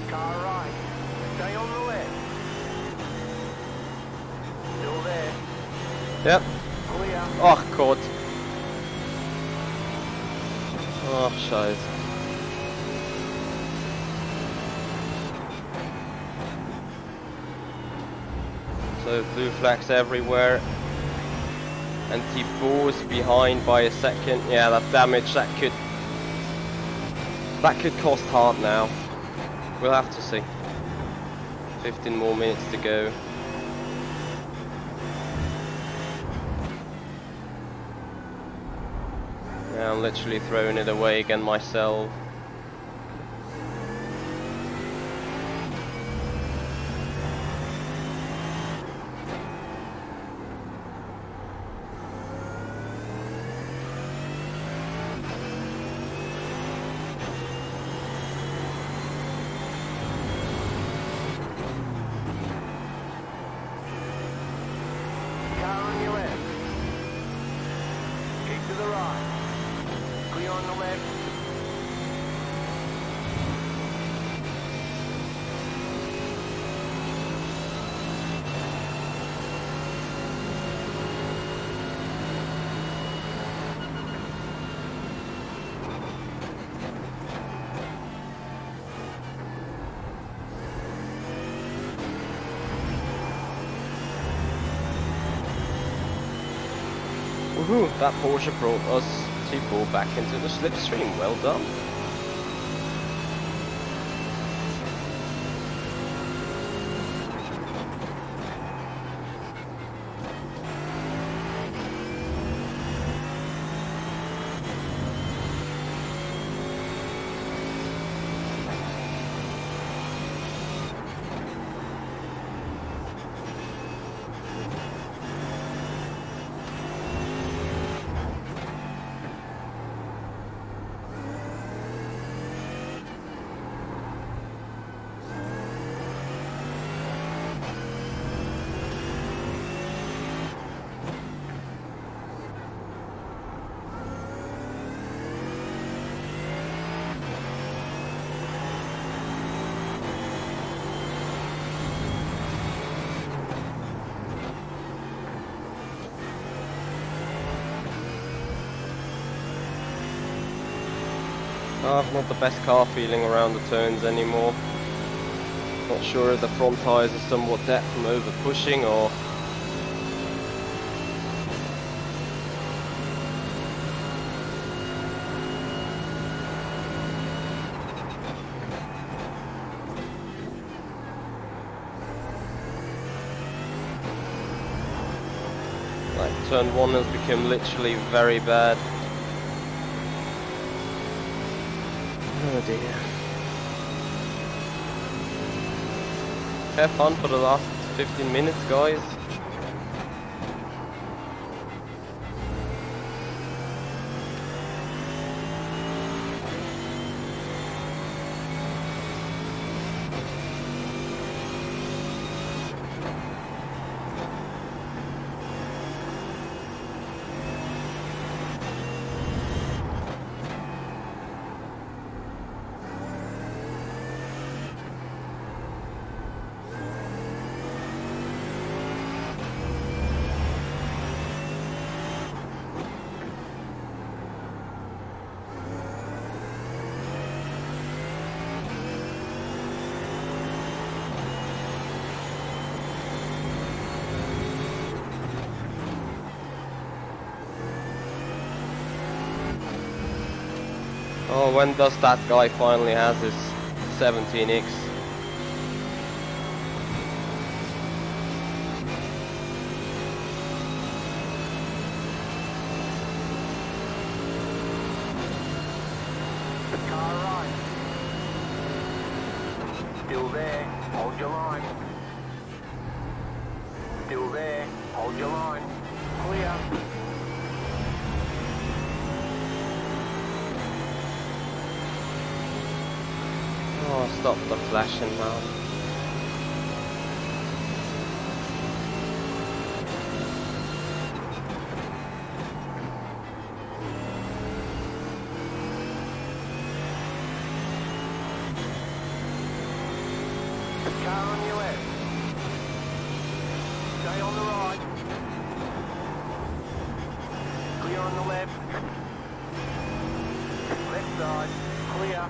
Car right. Stay on the left. Still there. Yep. Clear. Oh, God. Oh, scheiße. So blue flags everywhere. And Thibaut is behind by a second. Yeah, that damage, that could cost hard now. We'll have to see. 15 more minutes to go. Yeah, I'm literally throwing it away again myself. Car on your left. Keep to the right. Clear on the left. Woohoo! That Porsche brought us Thibaut back into the slipstream. Well done. I've not the best car feeling around the turns anymore. Not sure if the front tyres are somewhat dead from over pushing or... Like turn 1 has become literally very bad. Oh dear. Have fun for the last 15 minutes, guys. Oh, when does that guy finally has his 17X? Car right. Still there, hold your line. Still there, hold your line. Clear. Oh, stop the flashing now. Car on your left. Stay on the right. Clear on the left. Left side, clear.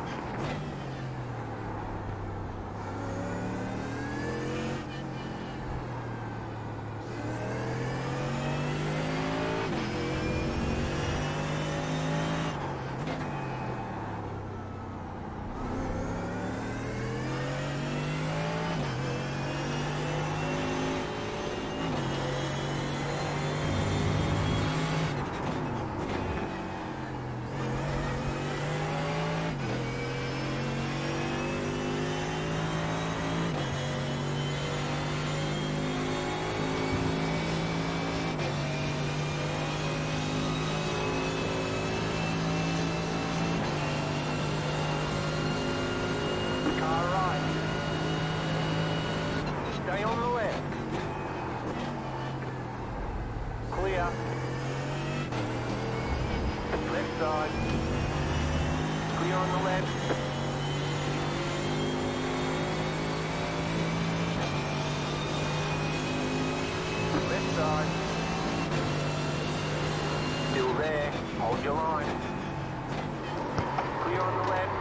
Car right. Stay on the left. Clear. Left side. Clear on the left. Left side. Still there. Hold your line. Clear on the left.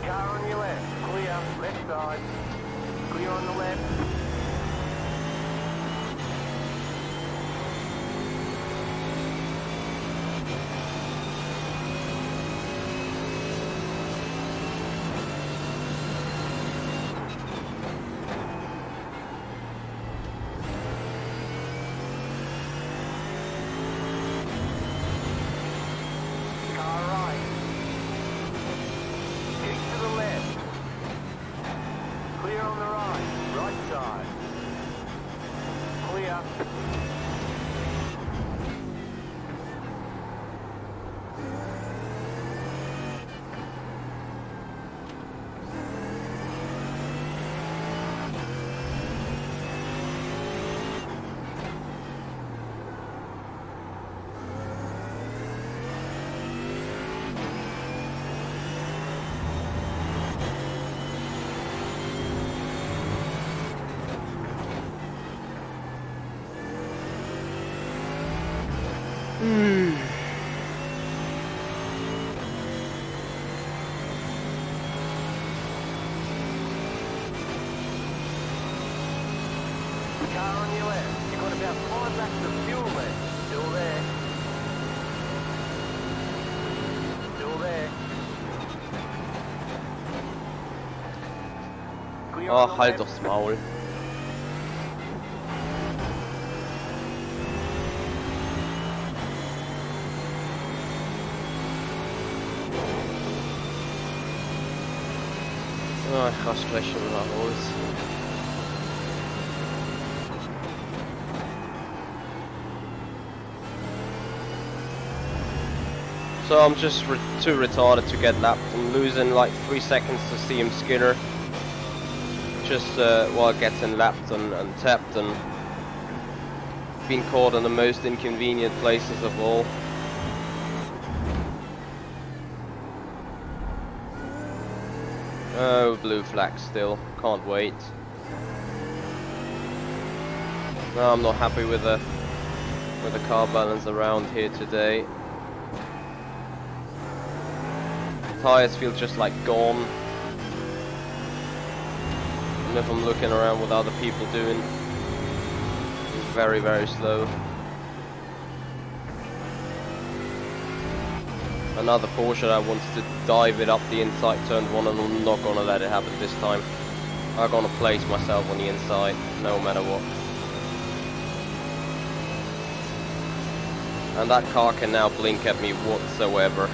car on your left, clear, left side, clear on the left. Car on your left. You've got about 5 laps of fuel left. Still there. Still there. Clear on the halt left. doch's Maul. Ich kann es gleich schon wieder raus. So I'm just too retarded to get lapped. I'm losing like 3 seconds to CM Skinner. Just while getting lapped and tapped and being caught in the most inconvenient places of all. Oh, blue flag still. Can't wait. No, I'm not happy with the car balance around here today. Tires feel just like gone. And if I'm looking around what other people doing, it's very, very slow. Another Porsche that wants to dive it up the inside turn one, and I'm not gonna let it happen this time. I'm gonna place myself on the inside, no matter what. And that car can now blink at me whatsoever.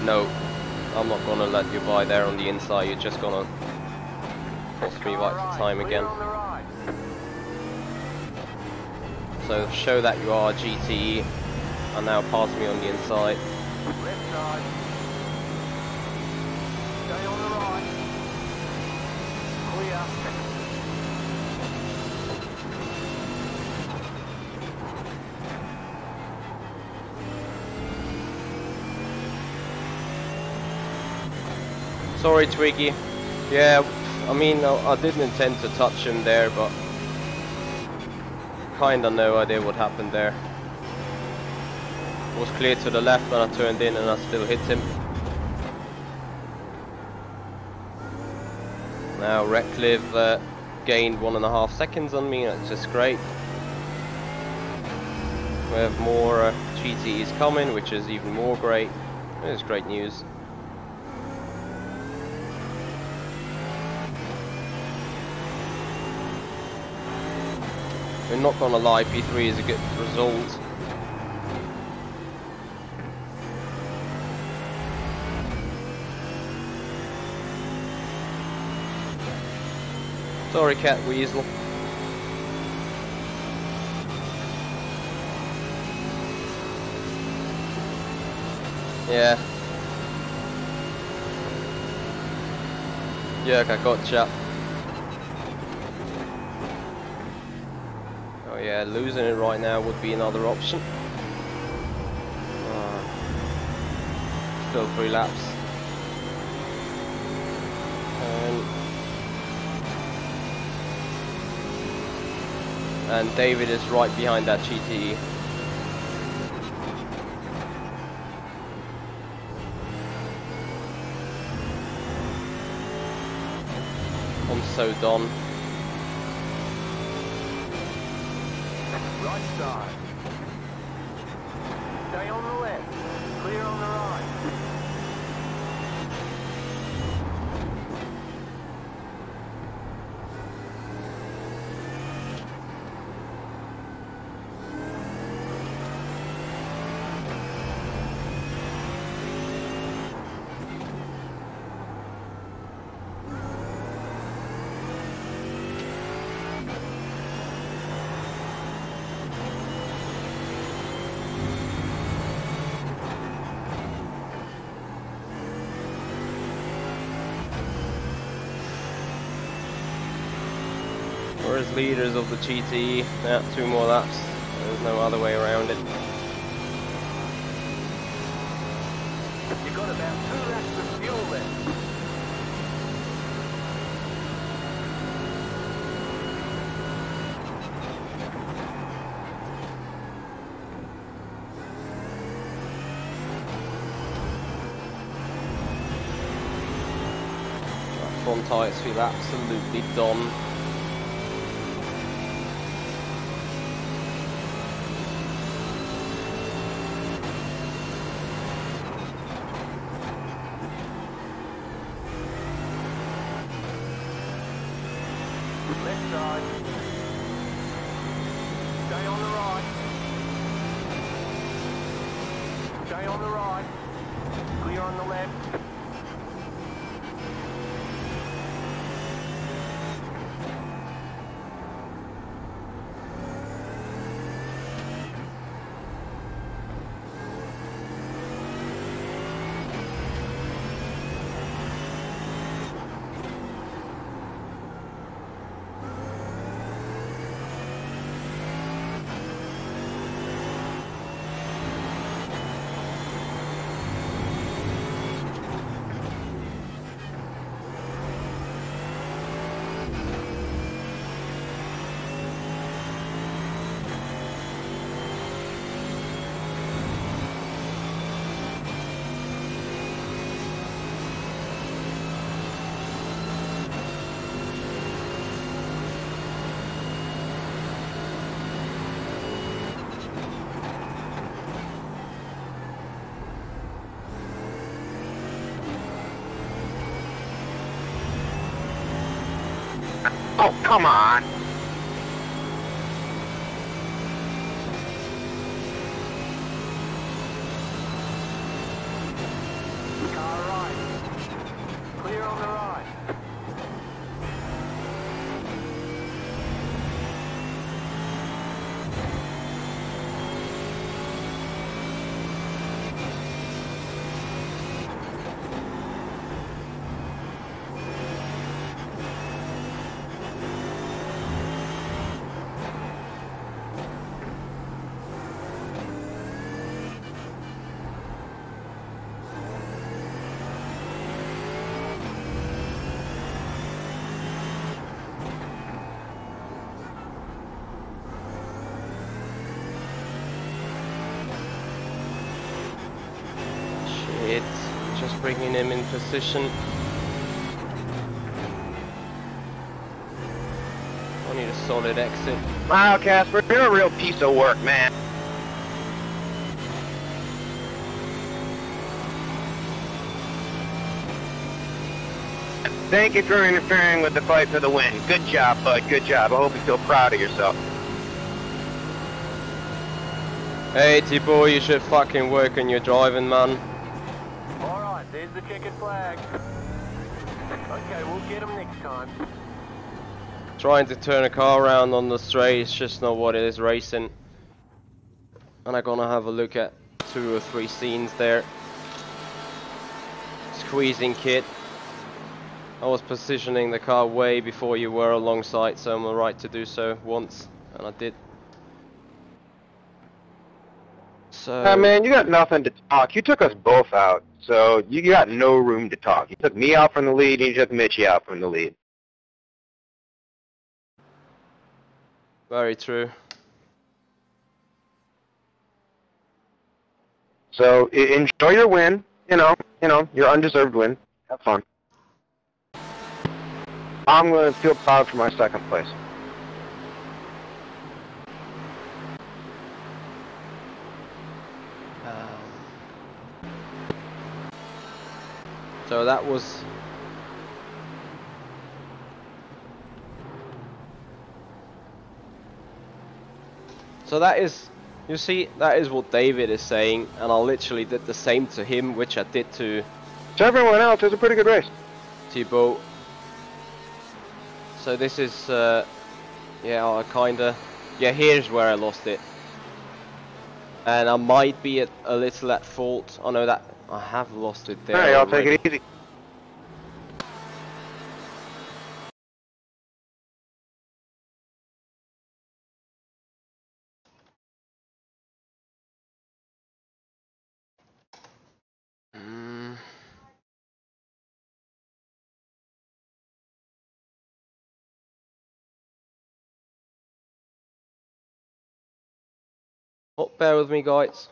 No, I'm not gonna let you by there on the inside. You're just gonna cost me vital time again. So show that you are a GTE. And now pass me on the inside. Left side. Stay on the right. Clear. Sorry, Twiggy. Yeah, I mean, I didn't intend to touch him there, but kinda no idea what happened there. Was clear to the left and I turned in and I still hit him. Now Redcliffe gained 1.5 seconds on me, that's just great. We have more GTEs coming, which is even more great. It's great news. We're not gonna lie, P3 is a good result. Sorry, Cat Weasel. Yeah. Yeah, I gotcha. Oh yeah, losing it right now would be another option. Still 3 laps. And David is right behind that GTE. I'm so done. Right side. Stay on the left. Clear on the right. We're as leaders of the GT. Yeah, 2 more laps. There's no other way around it. You've got about 2 laps of fuel left. That front tyres feel absolutely done. Left side. Stay on the right. Stay on the right. Clear on the left. Oh, come on. Car right. Clear on the right. Shit, just bringing him in position. I need a solid exit. Wow, Casper, you're a real piece of work, man. Thank you for interfering with the fight for the win. Good job, bud. Good job. I hope you feel proud of yourself. Hey T-Boy, you should fucking work on your driving, man. Alright, there's the checkered flag. Okay, we'll get them next time. Trying to turn a car around on the straight is just not what it is racing. And I'm gonna have a look at 2 or 3 scenes there. Squeezing kit. I was positioning the car way before you were alongside, so I'm right to do so once, and I did. So Man, you got nothing to talk. You took us both out, so you got no room to talk. You took me out from the lead, and you took Michi out from the lead. very true. So enjoy your win. You know, your undeserved win. Have fun. I'm going to feel proud for my second place. So that was... So that is... You see, that is what David is saying, and I literally did the same to him, which I did to... To everyone else, it was a pretty good race. Thibaut. So this is... yeah, I kinda... Yeah, here's where I lost it. And I might be a little at fault. I know that I have lost it there. Alright, I'll already. take it easy. Oh, bear with me, guys.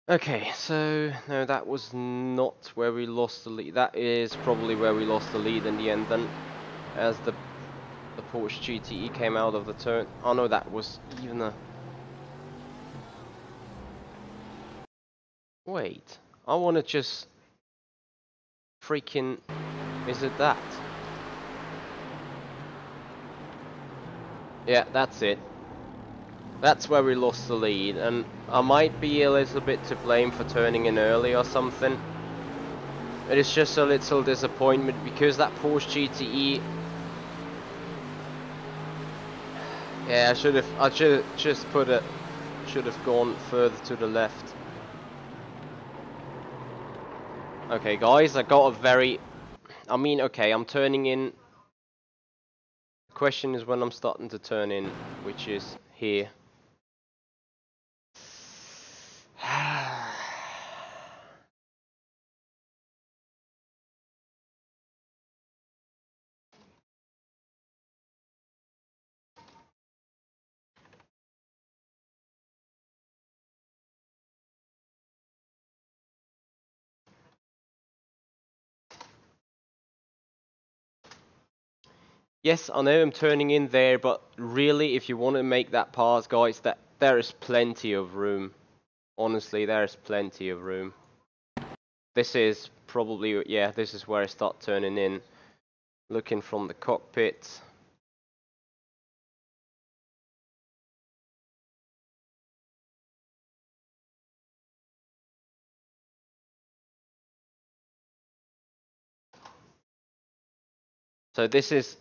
Okay, so no, that was not where we lost the lead. That is probably where we lost the lead in the end then, as the Porsche GTE came out of the turn. Oh no, that was even a... Wait, I want to just freaking... Is it that? Yeah, that's it. That's where we lost the lead, and I might be a little bit to blame for turning in early or something. It is just a little disappointment because that Porsche GTE... Yeah, I should have just put it... Should have gone further to the left. Okay, guys, I got a very... I mean, okay, I'm turning in... The question is when I'm starting to turn in, which is here. Yes, I know I'm turning in there, but really, if you want to make that pass, guys, that there is plenty of room. Honestly, there is plenty of room. This is probably, yeah, this is where I start turning in. Looking from the cockpit. So this is...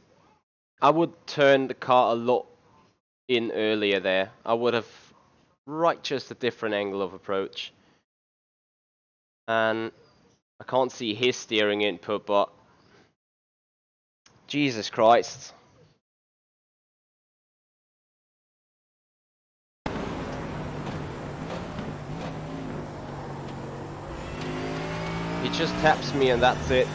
I would turn the car a lot in earlier there. I would have just a different angle of approach. And I can't see his steering input, but Jesus Christ. He just taps me and that's it.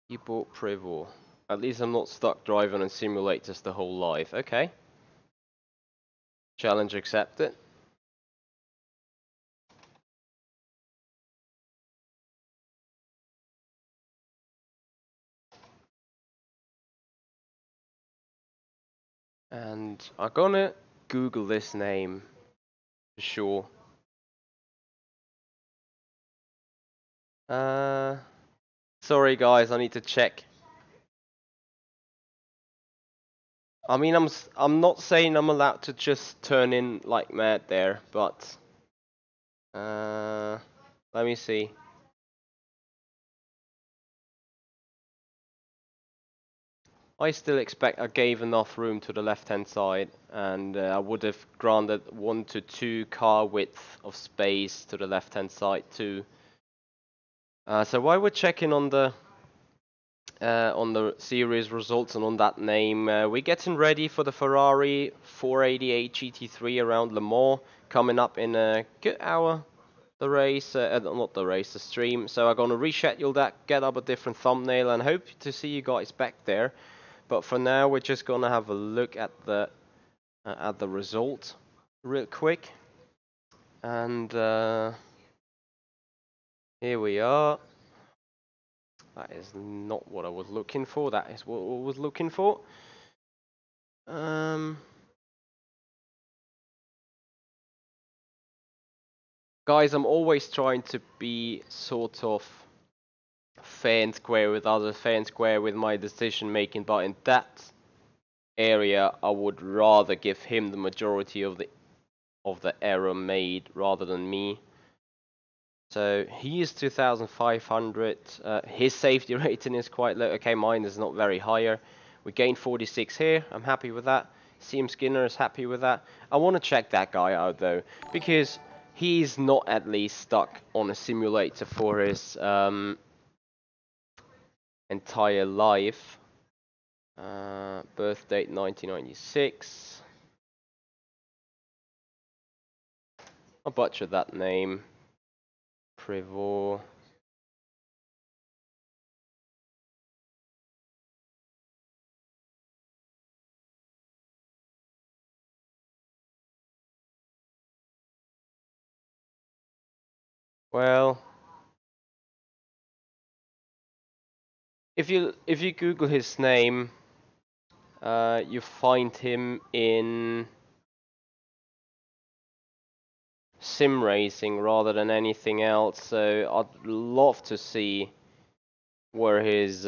He bought Prevor. At least I'm not stuck driving on simulators the whole life. Okay. Challenge accepted. And I'm gonna Google this name for sure. Sorry guys, I need to check. I mean, I'm not saying I'm allowed to just turn in like mad there, but let me see. I still expect I gave enough room to the left-hand side, and I would have granted 1 to 2 car width of space to the left-hand side too. So while we're checking on the on the series results and on that name. We're getting ready for the Ferrari 488 GT3 around Le Mans, coming up in a good hour. The race, not the race, the stream. So I'm gonna reschedule that, get up a different thumbnail, and hope to see you guys back there. But for now, we're just gonna have a look at the result real quick. And here we are. That is not what I was looking for. That is what I was looking for. Guys, I'm always trying to be sort of fair and square with others, fair and square with my decision making, but in that area I would rather give him the majority of the error made rather than me. So he is 2,500. His safety rating is quite low. Okay, mine is not very higher. We gained 46 here. I'm happy with that. CM Skinner is happy with that. I want to check that guy out though, because he's not at least stuck on a simulator for his entire life. Birth date 1996. I butchered that name. Privor. Well, if you Google his name, you find him in Simracing rather than anything else. So I'd love to see where he's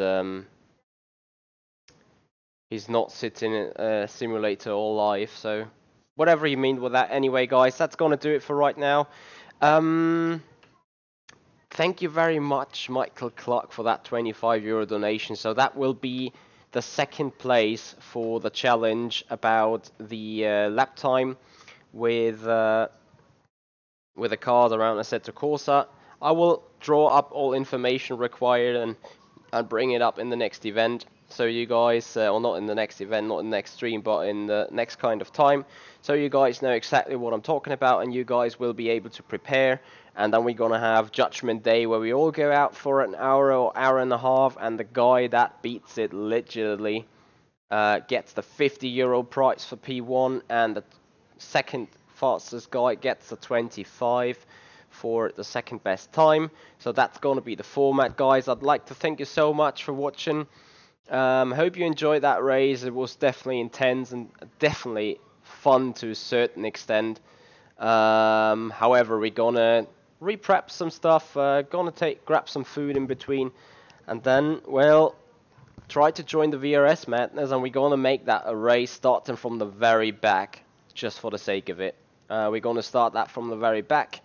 not sitting in a simulator all life. So whatever you mean with that. Anyway, guys, that's gonna do it for right now. Thank you very much, Michael Clark, for that €25 donation. So that will be the second place for the challenge about the lap time with the cars around Assetto Corsa. I will draw up all information required and bring it up in the next event. So you guys, or not in the next event, not in the next stream, but in the next kind of time. So you guys know exactly what I'm talking about, and you guys will be able to prepare. And then we're gonna have Judgment Day, where we all go out for an hour or hour and a half, and the guy that beats it literally gets the €50 prize for P1, and the second fastest guy gets the 25 for the second best time. So that's gonna be the format, guys. I'd like to thank you so much for watching. Hope you enjoyed that race. It was definitely intense and definitely fun to a certain extent. However, we're gonna re-prep some stuff, gonna grab some food in between, and then, well, try to join the VRS madness, and we're gonna make that a race starting from the very back, just for the sake of it. We're gonna start that from the very back.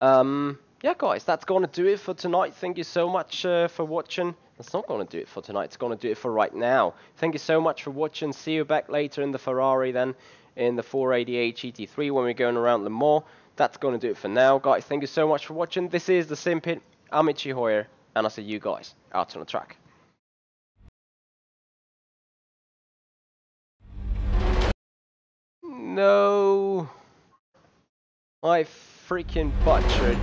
Yeah, guys, that's gonna do it for tonight. Thank you so much for watching. It's not gonna do it for tonight, it's gonna do it for right now. Thank you so much for watching. See you back later in the Ferrari then, in the 488 GT3 when we're going around Le Mans. That's gonna do it for now, guys. Thank you so much for watching. This is the Simpit. I'm Michi Hoyer, and I'll see you guys out on the track. No, I freaking butchered